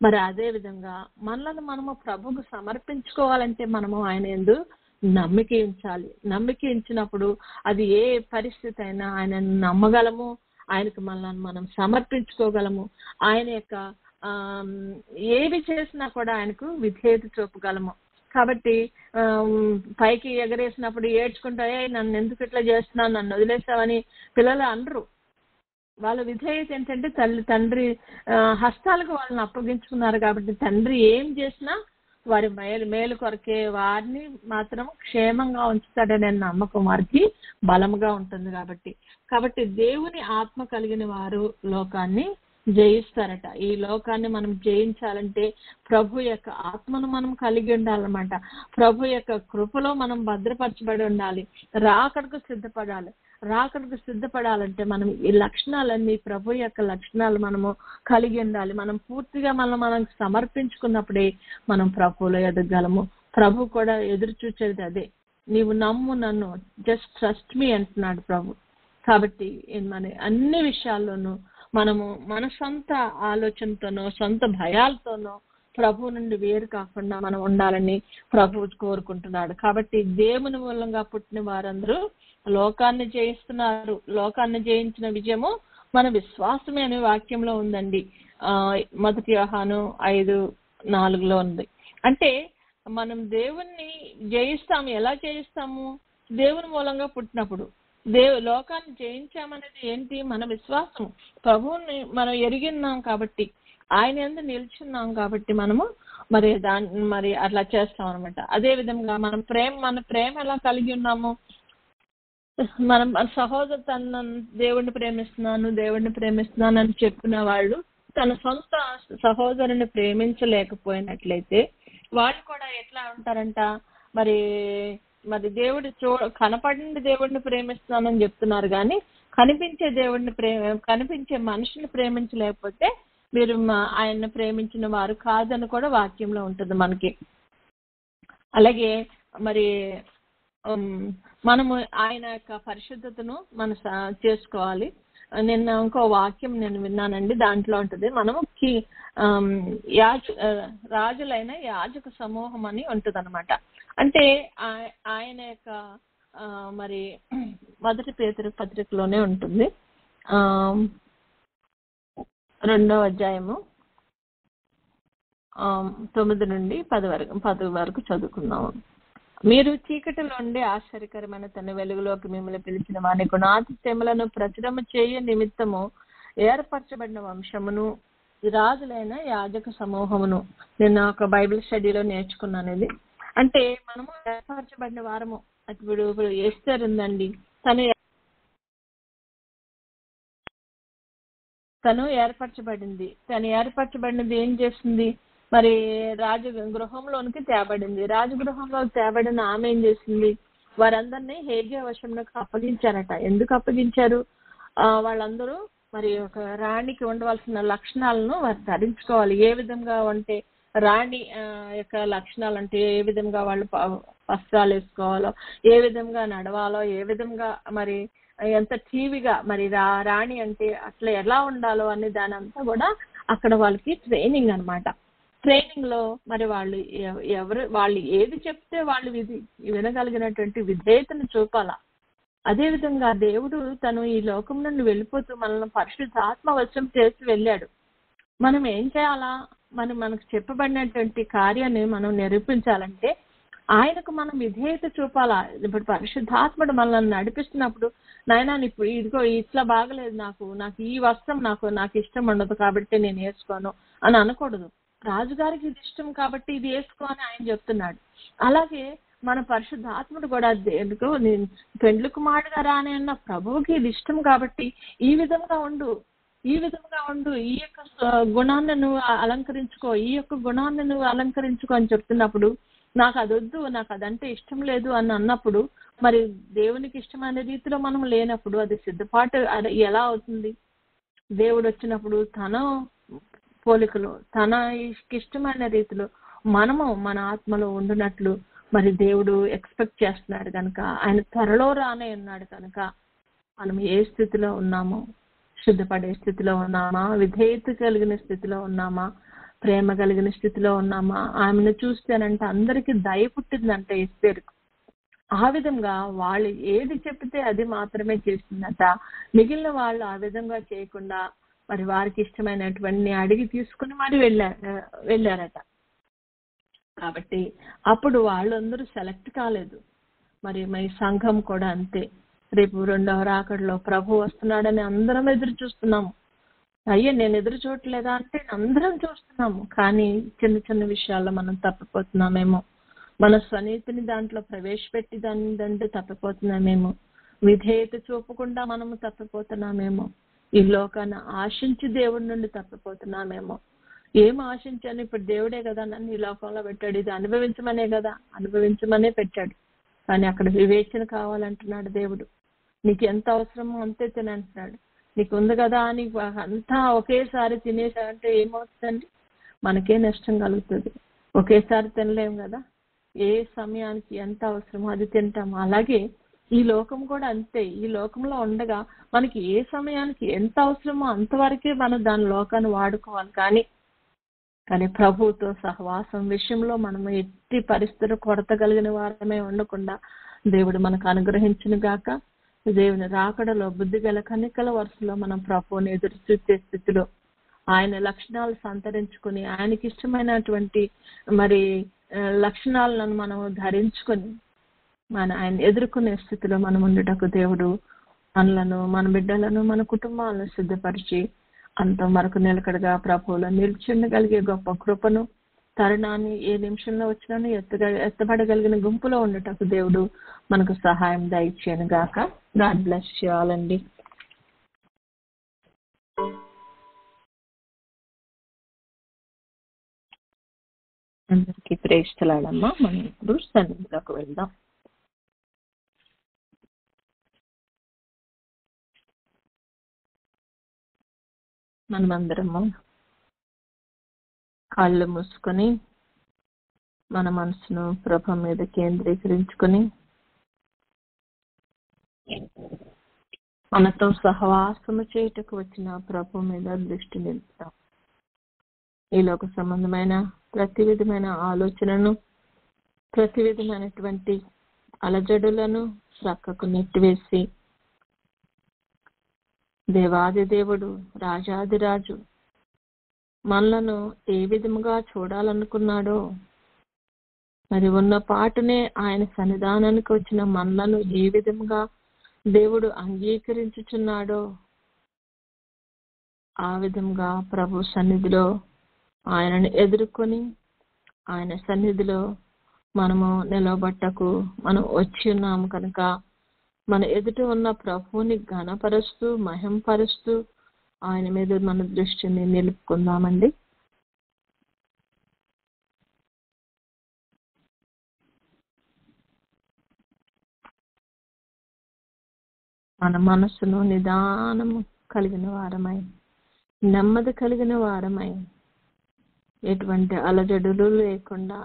మరి అదే విధంగా మనల్ని మనము ప్రభుకు సమర్పించుకోవాలంటే మనము ఆయన యందు నమ్మిక ఉంచాలి. నమ్మిక ఉంచినప్పుడు అది ఏ పరిస్థితి అయినా ఆయన నమ్మగలము, ఆయనకు మనల్ని మనం సమర్పించుకోగలము, ఆయన యొక్క ఏవి చేసినా కూడా ఆయనకు విధేయత చూపగలము. కాబట్టి పైకి ఎగరేసినప్పుడు ఏడ్చుకుంటా నన్ను ఎందుకు ఇట్లా చేస్తున్నావు, నన్ను వదిలేసావని పిల్లలు అనరు. వాళ్ళ విధేయత ఏంటంటే తండ్రి హస్తాలకు వాళ్ళని అప్పగించుకున్నారు కాబట్టి తండ్రి ఏం చేసినా వారి మేలు కొరకే వారిని మాత్రం క్షేమంగా ఉంచుతాడనే నమ్మకం వారికి బలముగా ఉంటుంది. కాబట్టి దేవుని ఆత్మ కలిగిన వారు లోకాన్ని జయిస్తారట. ఈ లోకాన్ని మనం జయించాలంటే ప్రభు యొక్క ఆత్మను మనం కలిగి ఉండాలన్నమాట. ప్రభు యొక్క కృపలో మనం భద్రపరచబడి ఉండాలి. రాకడకు సిద్ధపడాలంటే మనం ఈ లక్షణాలన్నీ ప్రభు యొక్క లక్షణాలు మనము కలిగి ఉండాలి. మనం పూర్తిగా మనం సమర్పించుకున్నప్పుడే మనం ప్రభువులో ఎదగలము. ప్రభు కూడా ఎదురు చూసేది అదే, నీవు నమ్ము నన్ను, జస్ట్ ట్రస్ట్ మీ అంటున్నాడు ప్రభు. కాబట్టి మన అన్ని విషయాల్లోనూ మనము మన సొంత ఆలోచనతోనో సొంత భయాలతోనో ప్రభు నుండి వేరు కాకుండా మనం ఉండాలని ప్రభు కోరుకుంటున్నాడు. కాబట్టి దేవుని మూలంగా పుట్టిన వారందరూ లోకాన్ని జయిస్తున్నారు. లోకాన్ని జయించిన విజయము మన విశ్వాసమే అనే వాక్యంలో ఉందండి. 1 యోహాను 5:4 ఉంది. అంటే మనం దేవుణ్ణి జయిస్తాము. ఎలా జయిస్తాము? దేవుని మూలంగా పుట్టినప్పుడు. లోకాన్ని జయించామనేది ఏంటి? మన విశ్వాసం. ప్రభువుని మనం ఎరిగిన్నాం కాబట్టి, ఆయన యందు నిల్చున్నాం కాబట్టి మనము మరి మరి అట్లా చేస్తాం అనమాట. అదే విధంగా మన ప్రేమ ఎలా కలిగి ఉన్నాము, మనం సహోదరు దేవుడిని ప్రేమిస్తున్నాను అని చెప్పిన వాళ్ళు తన సొంత సహోదరుని ప్రేమించలేకపోయినట్లయితే వాళ్ళు కూడా ఎట్లా ఉంటారంట, మరి దేవుడు కనపడిన దేవుడిని ప్రేమిస్తున్నానని చెప్తున్నారు కానీ కనిపించే మనిషిని ప్రేమించలేకపోతే మీరు ఆయన్ని ప్రేమించిన వారు కాదని కూడా వాక్యంలో ఉంటుంది మనకి. అలాగే మరి మనము ఆయన యొక్క పరిశుద్ధతను మనం చేసుకోవాలి. నిన్న ఇంకో వాక్యం నేను విన్నానండి, దాంట్లో ఉంటుంది మనము రాజులైన యాజక సమూహం అని ఉంటుంది అనమాట. అంటే ఆయన యొక్క మరి మొదటి పేతురు పత్రికలోనే ఉంటుంది, 2వ అధ్యాయము 9 నుండి 10 వరకు చదువుకున్నాము. మీరు చీకటిలో ఉండి ఆశ్చర్యకరమైన తన వెలుగులోకి మిమ్మల్ని పిలిచిన వారి గుణాతిశయములను ప్రచురము చేయ నిమిత్తము ఏర్పరచబడిన వంశమును రాజులైన యాజక సమూహమును. నేను ఒక బైబిల్ స్టడీలో నేర్చుకున్నాను ఇది. అంటే మనము ఏర్పరచబడిన వారము. ఇప్పుడు ఎస్తేర్ ఉందండి, తను ఏర్పరచబడినది ఏం చేస్తుంది, మరి రాజగృహంలోనికి తేబడింది. రాజగృహంలో తేబడిన ఆమె ఏం చేసింది, వారందరినీ హేగే వశంలోకి అప్పగించారట. ఎందుకు అప్పగించారు, వాళ్ళందరూ మరి ఒక రాణికి ఉండవలసిన లక్షణాలను వారు ధరించుకోవాలి. ఏ విధంగా అంటే రాణి యొక్క లక్షణాలు అంటే ఏ విధంగా వాళ్ళు వస్త్రాలు వేసుకోవాలో, ఏ విధంగా నడవాలో, ఏ విధంగా మరి ఎంత టీవీగా మరి రాణి అంటే అట్లా ఎలా ఉండాలో అనే దాని అంతా కూడా అక్కడ వాళ్ళకి ట్రైనింగ్ అనమాట. ట్రైనింగ్ లో మరి వాళ్ళు ఏది చెప్తే వాళ్ళు వినగలిగినటువంటి విధేయతను చూపాలా. అదే విధంగా దేవుడు తను ఈ లోకం నుండి వెళ్ళిపోతూ మనల్ని పరిశుద్ధాత్మ వశం చేసి వెళ్ళాడు. మనం ఏం చేయాలా, మనకు చెప్పబడినటువంటి కార్యాన్ని మనం నిరూపించాలంటే ఆయనకు మనం విధేయత చూపాలా. ఇప్పుడు పరిశుద్ధాత్ముడు మనల్ని నడిపిస్తున్నప్పుడు నాయనా ఇప్పుడు ఇదిగో ఇట్లా బాగలేదు, నాకు ఈ వస్త్రం నాకు ఇష్టం ఉండదు కాబట్టి నేను వేసుకోను అని అనకూడదు. రాజుగారికి ఇది ఇష్టం కాబట్టి ఇది వేసుకో అని ఆయన చెప్తున్నాడు. అలాగే మన పరిశుద్ధాత్ముడు కూడా ఎందుకు పెండ్లి కుమారుడుగా రాని అన్న ప్రభువుకి ఇది ఇష్టం కాబట్టి ఈ విధంగా ఉండు, ఈ యొక్క గుణాన్ని నువ్వు అలంకరించుకో, ఈ యొక్క గుణాన్ని నువ్వు అలంకరించుకో అని చెప్తున్నప్పుడు నాకు అదొద్దు, నాకు అదంటే ఇష్టం లేదు అని అన్నప్పుడు మరి దేవునికి ఇష్టమైన రీతిలో మనం లేనప్పుడు అది సిద్ధపాటు ఎలా అవుతుంది. దేవుడు వచ్చినప్పుడు తన పోలికలో తన ఇష్టమైన రీతిలో మనము మన ఆత్మలో ఉండినట్లు మరి దేవుడు ఎక్స్పెక్ట్ చేస్తున్నాడు కనుక, ఆయన త్వరలో రానే ఉన్నాడు కనుక మనం ఏ స్థితిలో ఉన్నామో, శుద్ధపడే స్థితిలో ఉన్నామా, విధేయత కలిగిన స్థితిలో ఉన్నామా, ప్రేమ కలిగిన స్థితిలో ఉన్నామా. ఆమెను చూస్తేనంటే అందరికీ దయ పుట్టిందంటే ఎస్తేరుకు. ఆ విధంగా వాళ్ళు ఏది చెప్తే అది మాత్రమే చేస్తుందట. మిగిలిన వాళ్ళు ఆ విధంగా చేయకుండా మరి వారికి ఇష్టమైనటువంటి అడిగి తీసుకుని మరి వెళ్ళారట. కాబట్టి అప్పుడు వాళ్ళందరూ సెలెక్ట్ కాలేదు. మరి సంఘం కూడా అంతే. రేపు 2వ రాకడలో ప్రభు వస్తున్నాడని అందరం ఎదురు చూస్తున్నాము. అయ్యో నేను ఎదురు చూడలేదా అంటే అందరం చూస్తున్నాము. కానీ చిన్న చిన్న విషయాల్లో మనం తప్పిపోతున్నామేమో, మన స్వనీతిని దాంట్లో ప్రవేశపెట్టి దాన్ని తప్పిపోతున్నామేమో, విధేయత చూపకుండా మనము తప్పిపోతున్నామేమో, ఈ లోకాన్ని ఆశించి దేవుడి నుండి తప్పిపోతున్నామేమో. ఏం ఆశించాను, ఇప్పుడు దేవుడే కదా నన్ను ఈ లోకంలో పెట్టాడు, ఇది అనుభవించమనే పెట్టాడు. కానీ అక్కడ వివేచన కావాలంటున్నాడు దేవుడు. నీకు ఎంత అవసరమో అంతే తినంటున్నాడు. నీకు ఉంది కదా అని అంతా ఒకేసారి తినేసారంటే ఏమవుతుందండి, మనకే నష్టం కలుగుతుంది. ఒకేసారి తినలేము కదా, ఏ సమయానికి ఎంత అవసరమో అది తింటాము. అలాగే ఈ లోకం కూడా అంతే. ఈ లోకంలో ఉండగా మనకి ఏ సమయానికి ఎంత అవసరమో అంతవరకే మనం దాని లోకాన్ని వాడుకోవాలి. కానీ ప్రభువుతో సహవాసం విషయంలో మనం ఎట్టి పరిస్థితులు కొరత కలిగిన వారమే ఉండకుండా దేవుడు మనకు అనుగ్రహించును గాక. దేవుని రాకడలో బుద్ధి గల కన్నికల వరుసలో మనం ప్రభువుని ఎదురు చూసే స్థితిలో ఆయన లక్షణాలు సంతరించుకుని ఆయనకి ఇష్టమైనటువంటి మరి లక్షణాలను మనం ధరించుకొని ఆయన ఎదుర్కొనే స్థితిలో మనం ఉండటకు దేవుడు మనలను, మన బిడ్డలను, మన కుటుంబాలను సిద్ధపరిచి అంత మరొక నిలకడగా ప్రభువులో నిల్చుండగలిగే గొప్ప కృపను తరుణాన్ని ఏ నిమిషంలో వచ్చినా ఎత్తబడగలిగిన గుంపులో ఉండటకు దేవుడు మనకు సహాయం దయచేయను గాక. గాడ్ బ్లెస్ యు ఆల్ అండి. అందరికీ ప్రేక్షలాడమ్మా. మనం ఇప్పుడు సన్నిధిలోకి వెళ్దాం. మనమందరము కాళ్ళు మూసుకొని మన మనసును ప్రభు మీద కేంద్రీకరించుకొని మనతో సహవాసము చేయుటకు వచ్చిన ప్రభు మీద దృష్టి నిలుపుతాం. ఈ లోక సంబంధమైన ప్రతి విధమైన ఆలోచనను, ప్రతి విధమైనటువంటి అలజడులను ప్రక్కకు నెట్టివేసి దేవాది దేవుడు, రాజాదిరాజు మనలను ఏ విధముగా చూడాలనుకున్నాడో, మరి ఉన్న పాటునే ఆయన సన్నిధానానికి వచ్చిన మనలను ఏ విధముగా దేవుడు అంగీకరించుచున్నాడో ఆ విధంగా ప్రభు సన్నిధిలో ఆయనను ఎదుర్కొని ఆయన సన్నిధిలో మనము నిలబట్టకు మనం వచ్చి ఉన్నాము కనుక మన ఎదుట ఉన్న ప్రభువుని ఘనపరుస్తూ మహింపరుస్తూ ఆయన మీద మన దృష్టిని నిలుపుకుందామండి. మన మనసును నిదానము కలిగిన వారమై, నెమ్మది కలిగిన వారమై, ఎటువంటి అలజడులు లేకుండా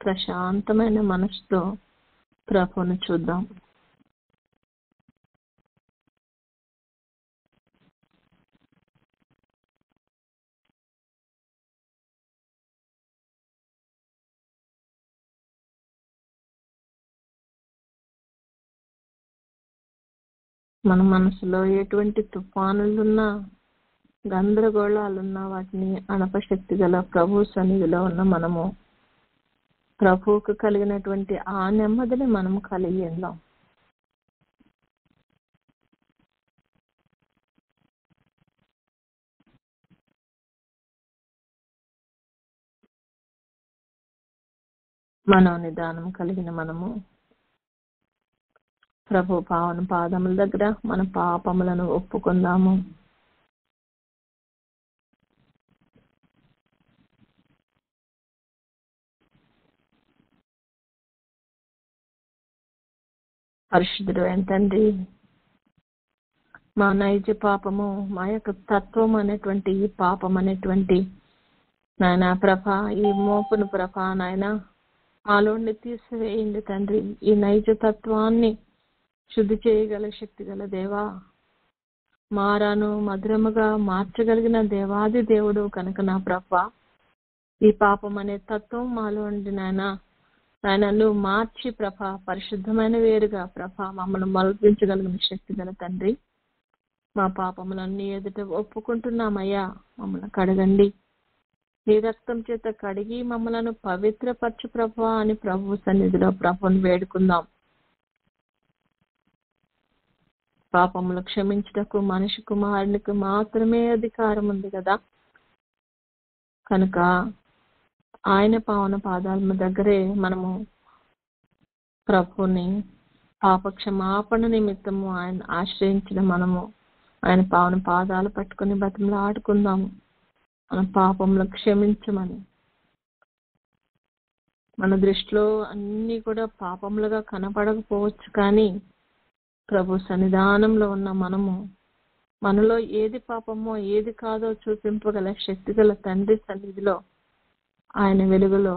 ప్రశాంతమైన మనసుతో ప్రభువును చూద్దాం. మన మనసులో ఎటువంటి తుఫానులున్నా, గందరగోళాలున్నా వాటిని అణపశక్తి గల ప్రభు సన్నిధిలో ఉన్న మనము ప్రభువుకు కలిగినటువంటి ఆ నెమ్మదిని మనము కలిగి ఉందాం. మనోనిదానం కలిగిన మనము ప్రభు పావన పాదముల దగ్గర మన పాపములను ఒప్పుకుందాము. పరిశుద్ధుడు అయిన తండ్రి, మా నైజ పాపము, మా యొక్క తత్వం అనేటువంటి ఈ పాపం అనేటువంటి నాయన ప్రభ, ఈ మోపును ప్రభ నాయన ఆలోని తీసివేయండి తండ్రి. ఈ నైజ తత్వాన్ని శుద్ధి చేయగల శక్తి గల దేవా, మారాను మధురముగా మార్చగలిగిన దేవాది దేవుడు కనుక నా ప్రభ, ఈ పాపం అనే తత్వం మాలో ఉండి నాయన నువ్వు మార్చి ప్రభ పరిశుద్ధమైన వేరుగా ప్రభ మమ్మల్ని మల్పించగలిగిన శక్తి గల తండ్రి, మా పాపములన్నీ ఎదుట ఒప్పుకుంటున్నామయ్యా. మమ్మల్ని కడగండి, నీ రక్తం చేత కడిగి మమ్మలను పవిత్రపరచు ప్రభు అని ప్రభు సన్నిధిలో ప్రభుని వేడుకుందాం. పాపములు క్షమించుటకు మనిషి కుమారునికి మాత్రమే అధికారం ఉంది కదా. కనుక ఆయన పావన పాదాల దగ్గరే మనము ప్రభుని పాపక్షమాపణ నిమిత్తము ఆయన ఆశ్రయించిన మనము ఆయన పావన పాదాలు పట్టుకుని బతిమలు ఆడుకుందాము. మన పాపములు క్షమించమని. మన దృష్టిలో అన్ని కూడా పాపములుగా కనపడకపోవచ్చు, కానీ ప్రభు సన్నిధానంలో ఉన్న మనము మనలో ఏది పాపమో ఏది కాదో చూపింపగల శక్తి గల తండ్రి సన్నిధిలో ఆయన వెలుగులో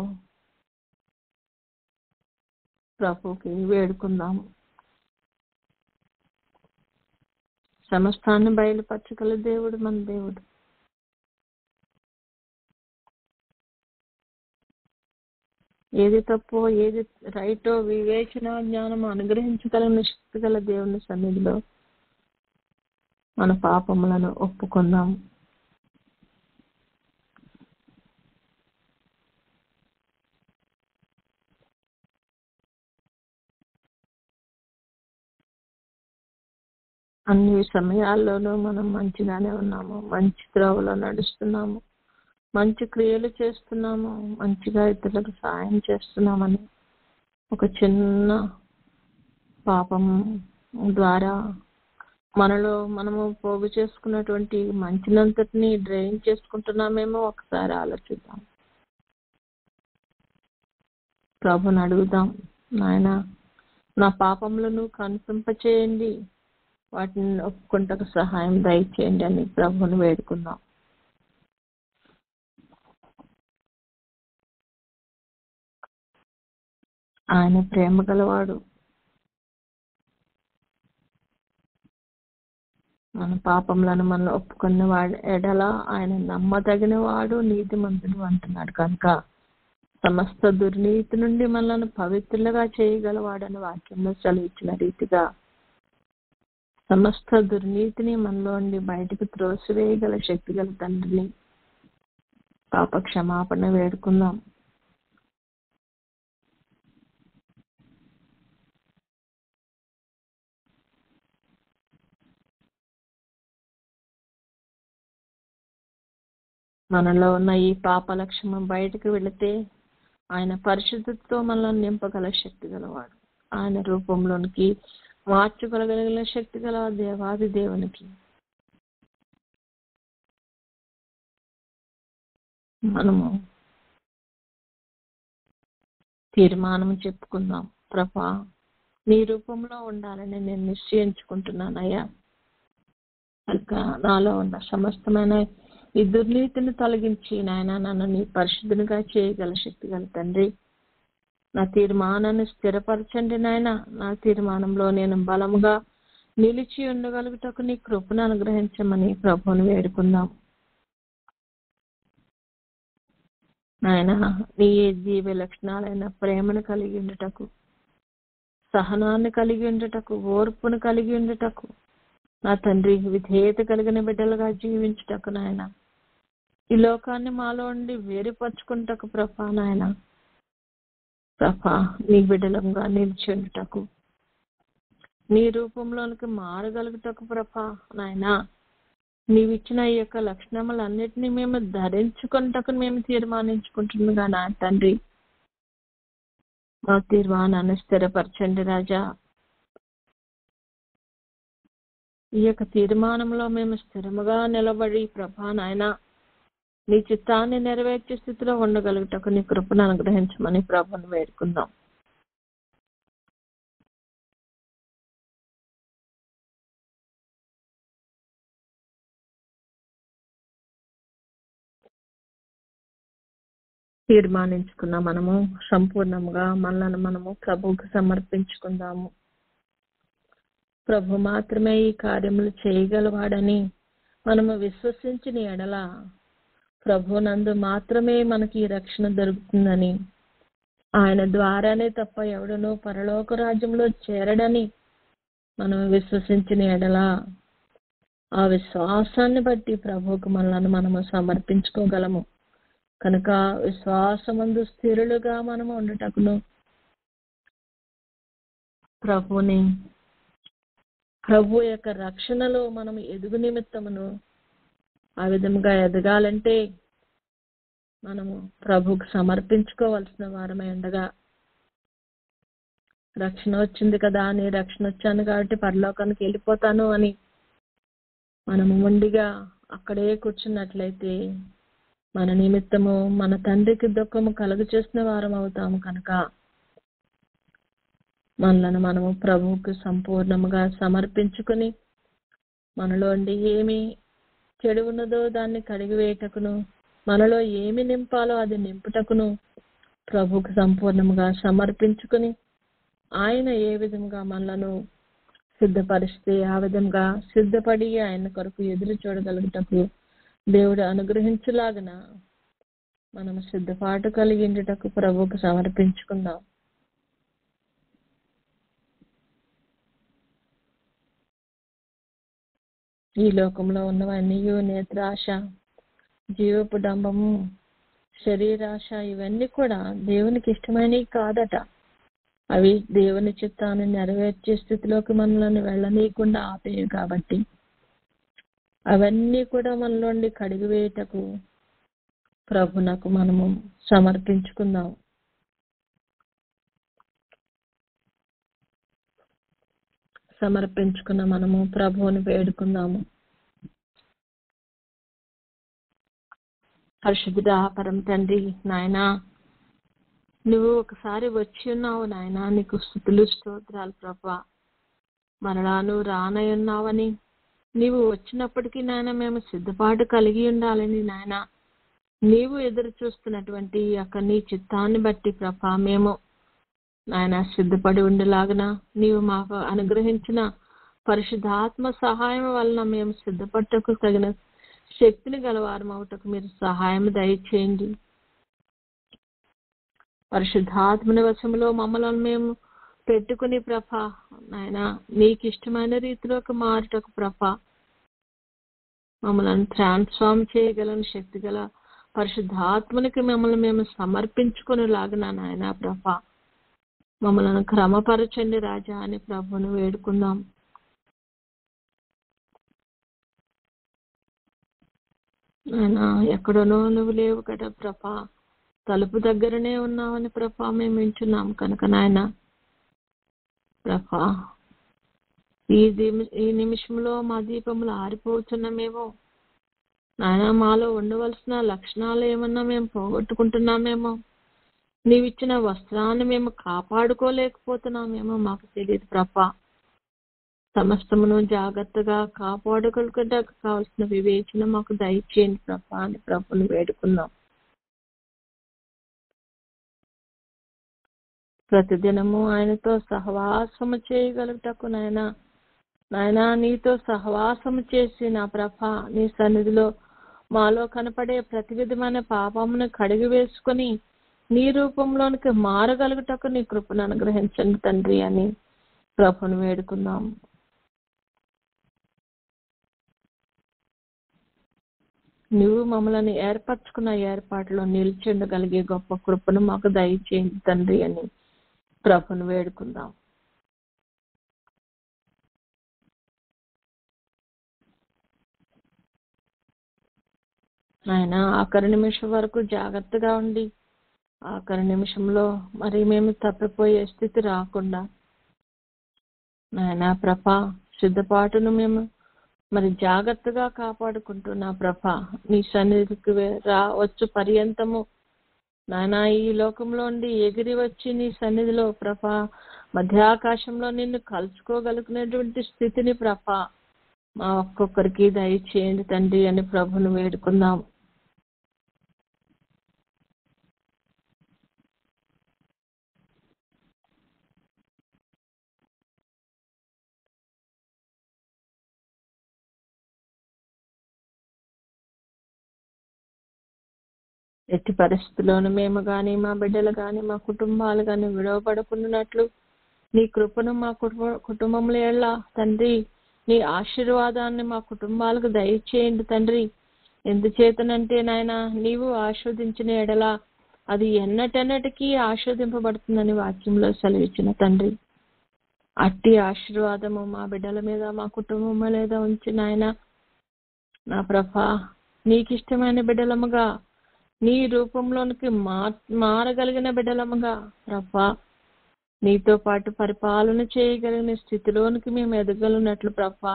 ప్రభుకి వేడుకుందాము. సమస్తాన్ని బయలుపరచగల దేవుడు మన దేవుడు. ఏది తప్పో ఏది రైటో వివేచన జ్ఞానం అనుగ్రహించగలిగిన శక్తి గల దేవుని సన్నిధిలో మన పాపములను ఒప్పుకుందాం. అన్ని సమయాల్లోనూ మనం మంచిగానే ఉన్నాము, మంచి త్రోవలో నడుస్తున్నాము. మంచి క్రియలు చేస్తున్నాము, మంచిగా ఇతరులకు సహాయం చేస్తున్నామని ఒక చిన్న పాపం ద్వారా మనలో మనము పోగు చేసుకున్నటువంటి మంచినంతటిని డ్రైన్ చేసుకుంటున్నామేమో ఒకసారి ఆలోచిద్దాం. ప్రభుని అడుగుదాం, నాయన నా పాపములను కనిపింపచేయండి, వాటిని ఒప్పుకుంటకు సహాయం దయచేయండి అని ప్రభుని వేడుకుందాం. ఆయన ప్రేమ గలవాడు, మన పాపములను మనం ఒప్పుకున్న వాడు ఎడల ఆయన నమ్మదగిన వాడు, నీతిమంతుడు అంటున్నాడు. కనుక సమస్త దుర్నీతి నుండి మనల్ని పవిత్రులుగా చేయగలవాడని వాక్యంలో చదివించిన రీతిగా సమస్త దుర్నీతిని మనలో నుండి బయటకు త్రోసివేయగల శక్తి గల తండ్రిని పాప క్షమాపణ వేడుకుందాం. మనలో ఉన్న ఈ పాప లక్ష్యం బయటకు వెళితే ఆయన పరిశుద్ధతతో మనల్ని నింపగల శక్తి గలవాడు. ఆయన రూపంలోనికి మార్చుకోగలిగిన శక్తి గల దేవాది దేవునికి మనము తీర్మానం చెప్పుకుందాం. ప్రభా, నీ రూపంలో ఉండాలని నేను నిశ్చయించుకుంటున్నానయ్యా. కనుక నాలో ఉన్న సమస్తమైన ఈ దుర్నీతిని తొలగించి నాయన నన్ను నీ పరిశుద్ధునిగా చేయగల శక్తి గల తండ్రి, నా తీర్మానాన్ని స్థిరపరచండి నాయన. నా తీర్మానంలో నేను బలముగా నిలిచి ఉండగలుగుటకు నీ కృపను అనుగ్రహించమని ప్రభువుని వేడుకుందాం. నాయన నీ జీవ లక్షణాలైన ప్రేమను కలిగి ఉండుటకు, సహనాన్ని కలిగి ఉండుటకు, ఓర్పును కలిగి ఉండుటకు, నా తండ్రి విధేయత కలిగిన బిడ్డలుగా జీవించుటకు నాయన, ఈ లోకాన్ని మాలో ఉండి వేరుపరుచుకుంటకు ప్రభా నాయన, ప్రభా నీ బిడ్డలంగా నిలిచి ఉండుటకు, నీ రూపంలోనికి మారగలుగుటకు ప్రభా నాయన, నీవిచ్చిన ఈ యొక్క లక్షణములన్నిటినీ మేము ధరించుకుంటకు మేము తీర్మానించుకుంటుండగా నా తండ్రి, మా తీర్మానాన్ని స్థిరపరచండి రాజా. ఈ యొక్క తీర్మానంలో మేము స్థిరముగా నిలబడి ప్రభా నాయన నీ చిత్తాన్ని నెరవేర్చే స్థితిలో ఉండగలుగుటకు నీ కృపను అనుగ్రహించమని ప్రభుని వేడుకుందాం. తీర్మానించుకున్న మనము సంపూర్ణంగా మనల్ని మనము ప్రభువుకు సమర్పించుకుందాము. ప్రభు మాత్రమే ఈ కార్యములు చేయగలవాడని మనము విశ్వసించిన ఎడల ప్రభునందు మాత్రమే మనకి ఈ రక్షణ దొరుకుతుందని, ఆయన ద్వారానే తప్ప ఎవడనో పరలోక రాజ్యంలో చేరడని మనం విశ్వసించిన ఎడల ఆ విశ్వాసాన్ని బట్టి ప్రభువుకు మనల్ని మనము సమర్పించుకోగలము. కనుక విశ్వాసమందు స్థిరులుగా మనము ఉండటకును, ప్రభు యొక్క రక్షణలో మనం ఎదుగు నిమిత్తమును ఆ విధంగా ఎదగాలంటే మనము ప్రభుకు సమర్పించుకోవాల్సిన వారమై ఉండగా, రక్షణ వచ్చింది కదా అని, రక్షణ వచ్చాను కాబట్టి పరలోకానికి వెళ్ళిపోతాను అని మనము మొండిగా అక్కడే కూర్చున్నట్లయితే మన నిమిత్తము మన తండ్రికి దుఃఖము కలుగు చేసిన వారం అవుతాము. కనుక మనలను మనము ప్రభువుకు సంపూర్ణముగా సమర్పించుకుని మనలో ఏమి చెడు ఉన్నదో దాన్ని కడిగివేయటకును, మనలో ఏమి నింపాలో అది నింపుటకును ప్రభువుకు సంపూర్ణముగా సమర్పించుకుని ఆయన ఏ విధంగా మనలను సిద్ధపరిస్తే ఆ విధంగా సిద్ధపడి ఆయన కొరకు ఎదురు చూడగలుగుటకు దేవుడు అనుగ్రహించులాగన మనము సిద్ధపాటు కలిగిండుటకు ప్రభువుకు సమర్పించుకుందాం. ఈ లోకంలో ఉన్నవన్నీ నేత్రాశ, జీవపు డంబము, శరీరాశ ఇవన్నీ కూడా దేవునికి ఇష్టమైనవి కాదట. అవి దేవుని చిత్తాన్ని నెరవేర్చే స్థితిలోకి మనల్ని వెళ్ళనీయకుండా ఆపేవి. కాబట్టి అవన్నీ కూడా మనలోండి కడిగివేయటకు ప్రభునకు మనము సమర్పించుకుందాం. సమర్పించుకున్న మనము ప్రభువుని వేడుకుందాము. పరిశుద్ధుడా పరమ తండ్రి, నాయనా నువ్వు ఒకసారి వచ్చి ఉన్నావు నాయనా, నీకు స్తుతులు స్తోత్రాలు ప్రభా. మరలా నువ్వు రానయ్యున్నావని, నీవు వచ్చినప్పటికీ నాయన మేము సిద్ధపాటు కలిగి ఉండాలని నాయన నీవు ఎదురు చూస్తున్నటువంటి యొక్క నీ చిత్తాన్ని బట్టి ప్రభా మేము నాయన సిద్ధపడి ఉండేలాగన నీవు మాకు అనుగ్రహించిన పరిశుద్ధాత్మ సహాయం వలన మేము సిద్ధపట్టకు తగిన శక్తిని గలవారం అవుటకు మీరు సహాయం దయచేయండి. పరిశుద్ధాత్మని వశంలో మమ్మల్ని మేము పెట్టుకుని ప్రభా నాయన నీకు ఇష్టమైన రీతిలోకి మారుటకు ప్రభా మమ్మల్ని ట్రాన్స్ఫార్మ్ చేయగలని శక్తి గల పరిశుద్ధాత్మనికి మిమ్మల్ని మేము సమర్పించుకునేలాగిన నాయన ప్రభా మమ్మల్ని క్రమపరచండి రాజా అని ప్రభువును వేడుకుందాం. నాయన ఎక్కడనో నువ్వు లేవు కదా ప్రభా, తలుపు దగ్గరనే ఉన్నావని ప్రభా మేము వింటున్నాం కనుక నాయన ప్రభా ఈ నిమిషంలో మా దీపములు ఆరిపోతున్నామేమో నాయన, మాలో ఉండవలసిన లక్షణాలు ఏమన్నా మేము పోగొట్టుకుంటున్నామేమో, నీవిచ్చిన వస్త్రాన్ని మేము కాపాడుకోలేకపోతున్నామేమో మాకు తెలియదు ప్రభా. సమస్తమును జాగ్రత్తగా కాపాడుకోకుండా కావాల్సిన వివేచన మాకు దయచేయండి ప్రభా అని ప్రభుని వేడుకుందాం. ప్రతిదినము ఆయనతో సహవాసము చేయగలుగుటకు నాయన నీతో సహవాసము చేసి నా ప్రభా నీ సన్నిధిలో మాలో కనపడే ప్రతి విధమైన పాపమును కడిగి వేసుకొని నీ రూపంలోనికి మారగలుగుటకు నీ కృపను అనుగ్రహించండి తండ్రి అని ప్రభుని వేడుకుందాం. నువ్వు మమ్మల్ని ఏర్పరచుకున్న ఏర్పాటులో నిలిచిండగలిగే గొప్ప కృపను మాకు దయచేయండి తండ్రి అని ప్రభుని వేడుకుందాం. ఆయన ఆఖరి నిమిషం వరకు జాగ్రత్తగా ఉండి ఆఖరి నిమిషంలో మరి మేము తప్పిపోయే స్థితి రాకుండా నాయన ప్రభా సిద్ధపాటును మేము మరి జాగ్రత్తగా కాపాడుకుంటున్నా ప్రభా నీ సన్నిధికి వచ్చు పర్యంతము నాయన ఈ లోకంలో ఉండి ఎగిరి వచ్చి నీ సన్నిధిలో ప్రభా మధ్యాకాశంలో నిన్ను కలుసుకోగలుగునేటువంటి స్థితిని ప్రభా మా ఒక్కొక్కరికి దయచేయండి తండ్రి అని ప్రభుని వేడుకుందాం. ఎట్టి పరిస్థితుల్లోనూ మేము కానీ మా బిడ్డలు కానీ మా కుటుంబాలు కానీ విడవబడుకున్నట్లు నీ కృపను మా కుటుంబంలో ఎళ్ళ తండ్రి నీ ఆశీర్వాదాన్ని మా కుటుంబాలకు దయచేయండి తండ్రి. ఎందుచేతనంటే నాయన నీవు ఆస్వాదించిన ఎడల అది ఎన్నటెన్నటికీ ఆస్వాదింపబడుతుందని వాక్యంలో సెలవిచ్చిన తండ్రి. అట్టి ఆశీర్వాదము మా బిడ్డల మీద మా కుటుంబం మీద ఉంచి నాయన నా ప్రభా నీకు ఇష్టమైన బిడ్డలముగా నీ రూపంలోనికి మారగలిగిన బిడ్డలముగా ప్రభా నీతో పాటు పరిపాలన చేయగలిగిన స్థితిలోనికి మేము ఎదగలిగినట్లు ప్రభా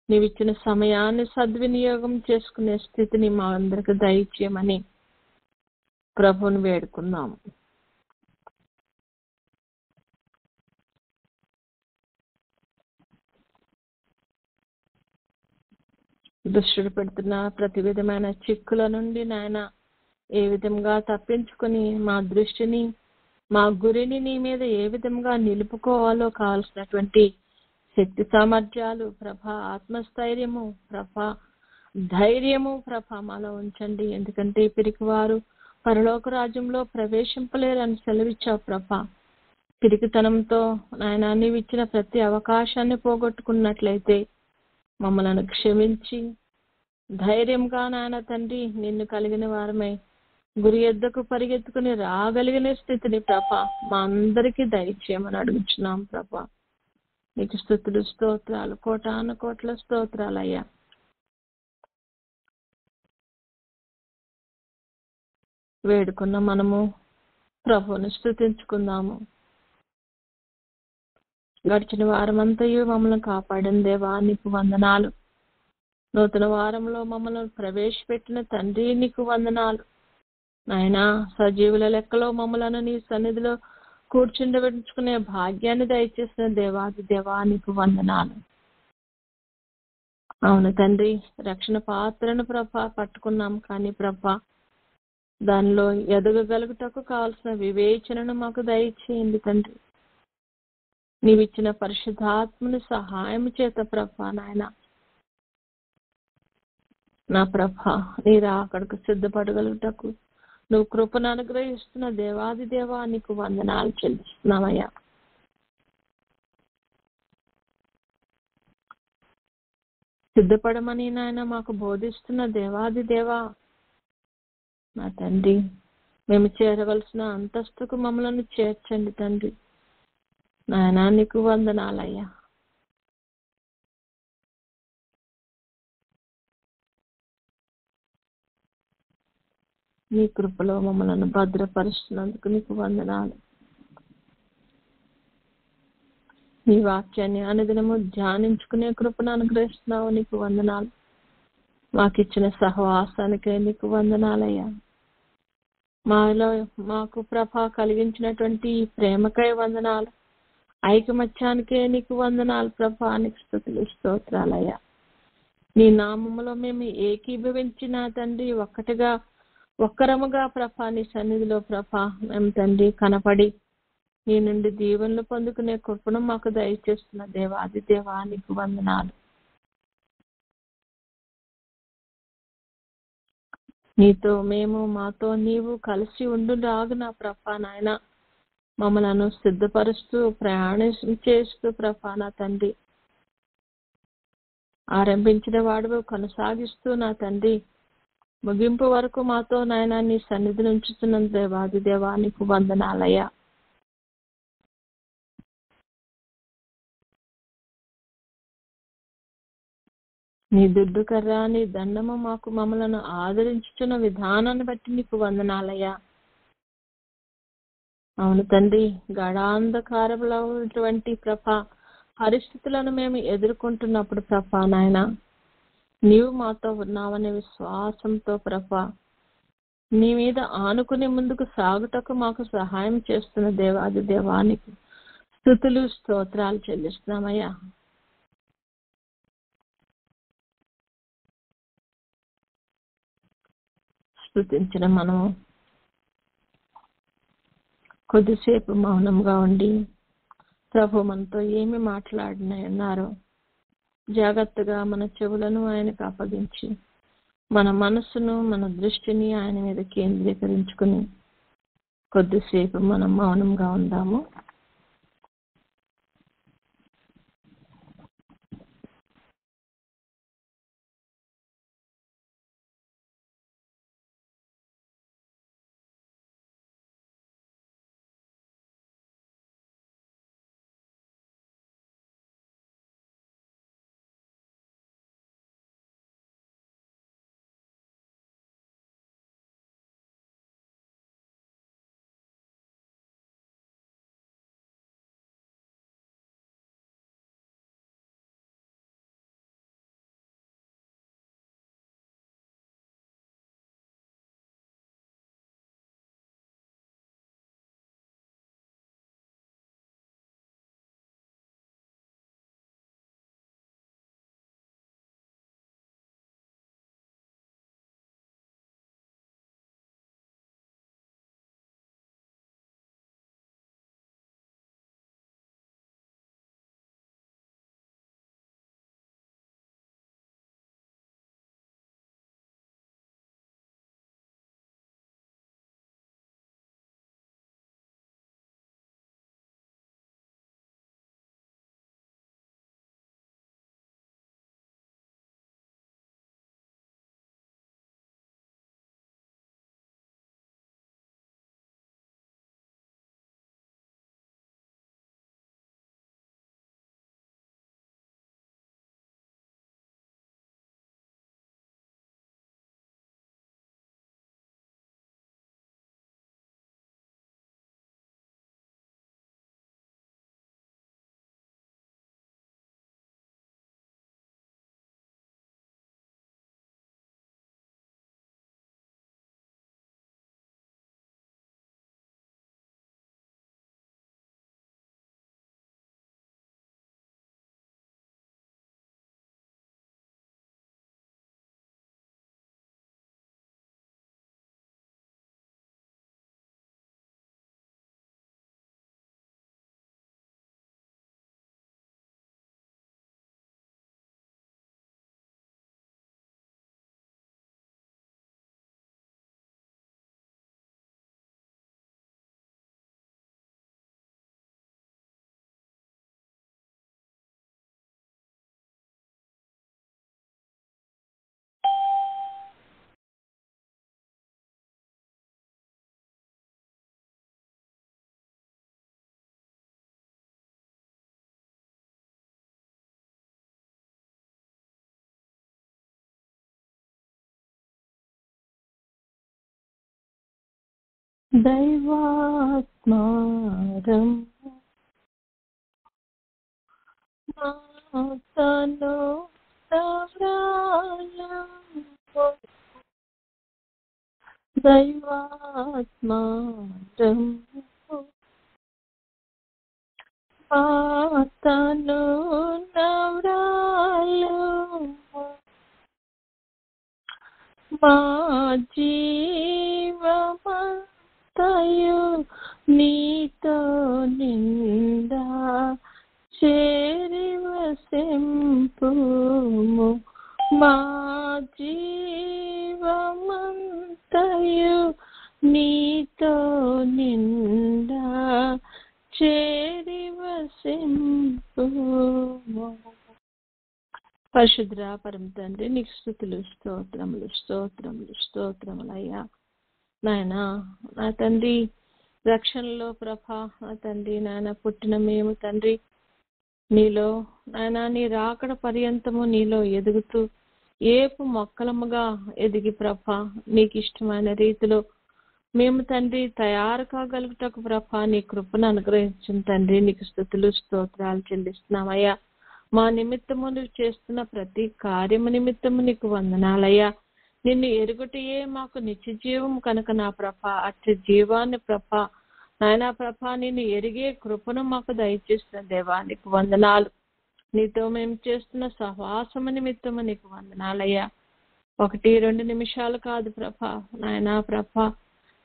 నీవిచ్చిన సమయాన్ని సద్వినియోగం చేసుకునే స్థితిని మా అందరికి దయచేయమని ప్రభుని వేడుకుందాం. దుష్టుడు పెడుతున్న ప్రతి విధమైన చిక్కుల నుండి నాయన ఏ విధంగా తప్పించుకొని మా దృష్టిని మా గురిని నీ మీద ఏ విధంగా నిలుపుకోవాలో కావాల్సినటువంటి శక్తి సామర్థ్యాలు ప్రభా ఆత్మస్థైర్యము ప్రభా ధైర్యము ప్రభా మాలో ఉంచండి. ఎందుకంటే పిరికివారు పరలోక రాజ్యంలో ప్రవేశింపలేరని సెలవిచ్చావు ప్రభా. పిరికితనంతో నాయన నీవిచ్చిన ప్రతి అవకాశాన్ని పోగొట్టుకున్నట్లయితే మమ్మల్ని క్షమించి ధైర్యంగా నాయన తండ్రి నిన్ను కలిగిన వారమై గురి ఎద్దకు పరిగెత్తుకుని రాగలిగిన స్థితిని ప్రభా మా అందరికీ దయచేయమని అడుగుచున్నాం ప్రభా. నీకు స్తుతులు స్తోత్రాలు కోటాను కోట్ల స్తోత్రాలు అయ్యా. వేడుకున్న మనము ప్రభువుని స్తుతించుకుందాము. గడిచిన వారమంతయు మమ్మల్ని కాపాడిన దేవా నీకు వందనాలు. నూతన వారంలో మమ్మల్ని ప్రవేశపెట్టిన తండ్రి నీకు వందనాలు. నాయనా, సజీవుల లెక్కలో మమ్మలను నీ సన్నిధిలో కూర్చుండబెట్టుకునే భాగ్యాన్ని దయచేసిన దేవాది దేవా నీకు వందనాలు. అవును తండ్రి, రక్షణ పాత్రను ప్రభా పట్టుకున్నాం, కానీ ప్రభా దానిలో ఎదగగలుగుటకు కావాల్సిన వివేచనను మాకు దయచేయండి తండ్రి. నీవిచ్చిన పరిశుద్ధాత్మని సహాయం చేత ప్రభా నాయన నా ప్రభా నీ రాకడకు సిద్ధపడగలుగుటకు నువ్వు కృపను అనుగ్రహిస్తున్న దేవాది దేవా నీకు వందనాలు చెల్లిస్తున్నామయ్యా. సిద్ధపడమని నాయన మాకు బోధిస్తున్న దేవాది దేవా నా తండ్రి, మేము చేరవలసిన అంతస్తుకు మమ్మల్ని చేర్చండి తండ్రి. నాయనా నీకు వందనాలయ్యా. నీ కృపలో మమ్మల్ని భద్రపరుస్తున్నందుకు నీకు వందనాలు. నీ వాక్యాన్ని అనుదినము ధ్యానించుకునే కృపను అనుగ్రహిస్తున్నావు, నీకు వందనాలు. మాకిచ్చిన సహవాసానికై నీకు వందనాలయ్యా. మాకు ప్రభా కలిగించినటువంటి ఈ ప్రేమకై వందనాలు. ఐకమత్యానికే నీకు వందనాలు ప్రభా. నీకు స్తుతులు స్తోత్రాలయ్యా. నీ నామములో మేము ఏకీభవించిన తండ్రి ఒక్కరముగా ప్రభా నీ సన్నిధిలో ప్రభా మేము తండ్రి కనపడి నీ నుండి దీవెనలు పొందుకునే కృపను మాకు దయచేస్తున్న దేవాది దేవా నీకు వందనాలు. నీతో మేము, మాతో నీవు కలిసి ఉండులాగున ప్రభా నాయన మమ్మలను సిద్ధపరుస్తూ ప్రయాణం చేస్తూ ప్రభా నా తండ్రి ఆరంభించిన వాడు కొనసాగిస్తూ నా తండ్రి ముగింపు వరకు మాతో నాయన నీ సన్నిధి ఉంచుతున్న దేవాది దేవా నీకు వందనాలయ్యా. నీ దుడ్డు కర్ర నీ దండము మాకు మమ్మలను ఆదరించుతున్న విధానాన్ని బట్టి నీకు వందనాలయ్యా. అవును తండ్రి, గడాంధకారంలో ఉన్నటువంటి ప్రభా పరిస్థితులను మేము ఎదుర్కొంటున్నప్పుడు ప్రభా నాయన నీవు మాతో ఉన్నావనే విశ్వాసంతో ప్రభా నీ మీద ఆనుకుని ముందుకు సాగుటకు మాకు సహాయం చేస్తున్న దేవాది దేవానికి స్తుతులు స్తోత్రాలు చెల్లిస్తున్నామయ్యా. స్తుతించిన మనము కొద్దిసేపు మౌనంగా ఉండి ప్రభు మనతో ఏమి మాట్లాడినారో జాగ్రత్తగా మన చెవులను ఆయనకు అప్పగించి మన మనసును మన దృష్టిని ఆయన మీద కేంద్రీకరించుకుని కొద్దిసేపు మనం మౌనంగా ఉందాము. దైవాత్మారం మాతను నవ్రాలము దైవాత్మారం మాతను నవ్రాలము మా జీవమంతయు నీతో నిండా చేరి వసింపుము మా జీవమంతయు నీతో నిండా చేరి వసింపుము. పరిశుద్ర పరమ తండ్రి నీకు స్తుతులు స్తోత్రములు స్తోత్రములు స్తోత్రములు అయ్యా నాయన. నా తండ్రి రక్షణలో ప్రభా నా తండ్రి నాయన పుట్టిన మేము తండ్రి నీలో నాయన నీ రాకడ పర్యంతము నీలో ఎదుగుతూ ఏపు మొక్కలముగా ఎదిగి ప్రభా నీకు ఇష్టమైన రీతిలో మేము తండ్రి తయారు కాగలుగుటకు ప్రభా నీ కృపను అనుగ్రహించిన తండ్రి నీకు స్తుతులు స్తోత్రాలు చెల్లిస్తున్నామయ్యా. మా నిమిత్తము నువ్వు చేస్తున్న ప్రతి కార్యము నిమిత్తము నీకు వందనాలయ్యా. నిన్ను ఎరుగుటయే మాకు నిత్య జీవం కనుక నా ప్రభా అట్టి జీవాన్ని ప్రభా నాయన ప్రభా నిన్ను ఎరిగే కృపను మాకు దయచేసిన దేవా నీకు వందనాలు. నీతో మేము చేస్తున్న సహవాసము నిమిత్తము నీకు వందనాలయ్యా. 1-2 నిమిషాలు కాదు ప్రభా నాయనా ప్రభా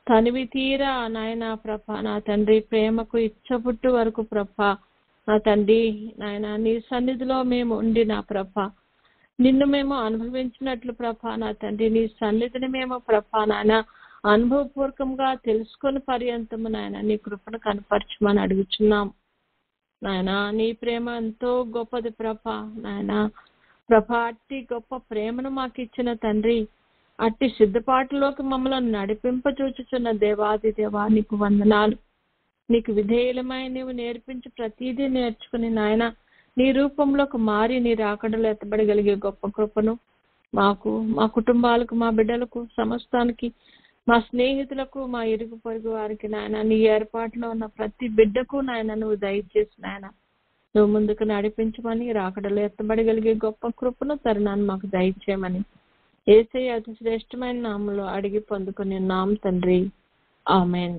తనివి తీరా నాయనా ప్రభా నా తండ్రి ప్రేమకు ఇచ్చపుట్టు వరకు ప్రభా నా తండ్రి నాయన నీ సన్నిధిలో మేము ఉండి నా ప్రభా నిన్ను మేము అనుభవించినట్లు ప్రభా నా తండ్రి నీ సన్నిధిని మేము ప్రభా నాయన అనుభవపూర్వకంగా తెలుసుకొని పర్యంతము నాయన నీ కృపను కనపరచమని అడుగుచున్నాం నాయన. నీ ప్రేమ ఎంతో గొప్పది ప్రభా నాయన ప్రభా అట్టి గొప్ప ప్రేమను మాకు ఇచ్చిన తండ్రి అట్టి సిద్ధపాటులోకి మమ్మల్ని నడిపింపచూచుచున్న దేవాది దేవా నీకు వందనాలు. నీకు విధేయులమై నీవు నేర్పించి ప్రతిదీ నేర్చుకుని నాయన నీ రూపంలోకి మారి నీ రాకడలో ఎత్తబడగలిగే గొప్ప కృపను మాకు మా కుటుంబాలకు మా బిడ్డలకు సమస్తానికి మా స్నేహితులకు మా ఇరుగు పొరుగు వారికి నాయన నీ ఏర్పాటులో ఉన్న ప్రతి బిడ్డకు నాయన నువ్వు దయచేసి నాయన నువ్వు ముందుకు నడిపించమని రాకడలో ఎత్తబడగలిగే గొప్ప కృపను తరుణాన్ని మాకు దయచేయమని యేసయ్య అతి శ్రేష్టమైన నామములో అడిగి పొందుకుని నామ తండ్రి ఆమెన్.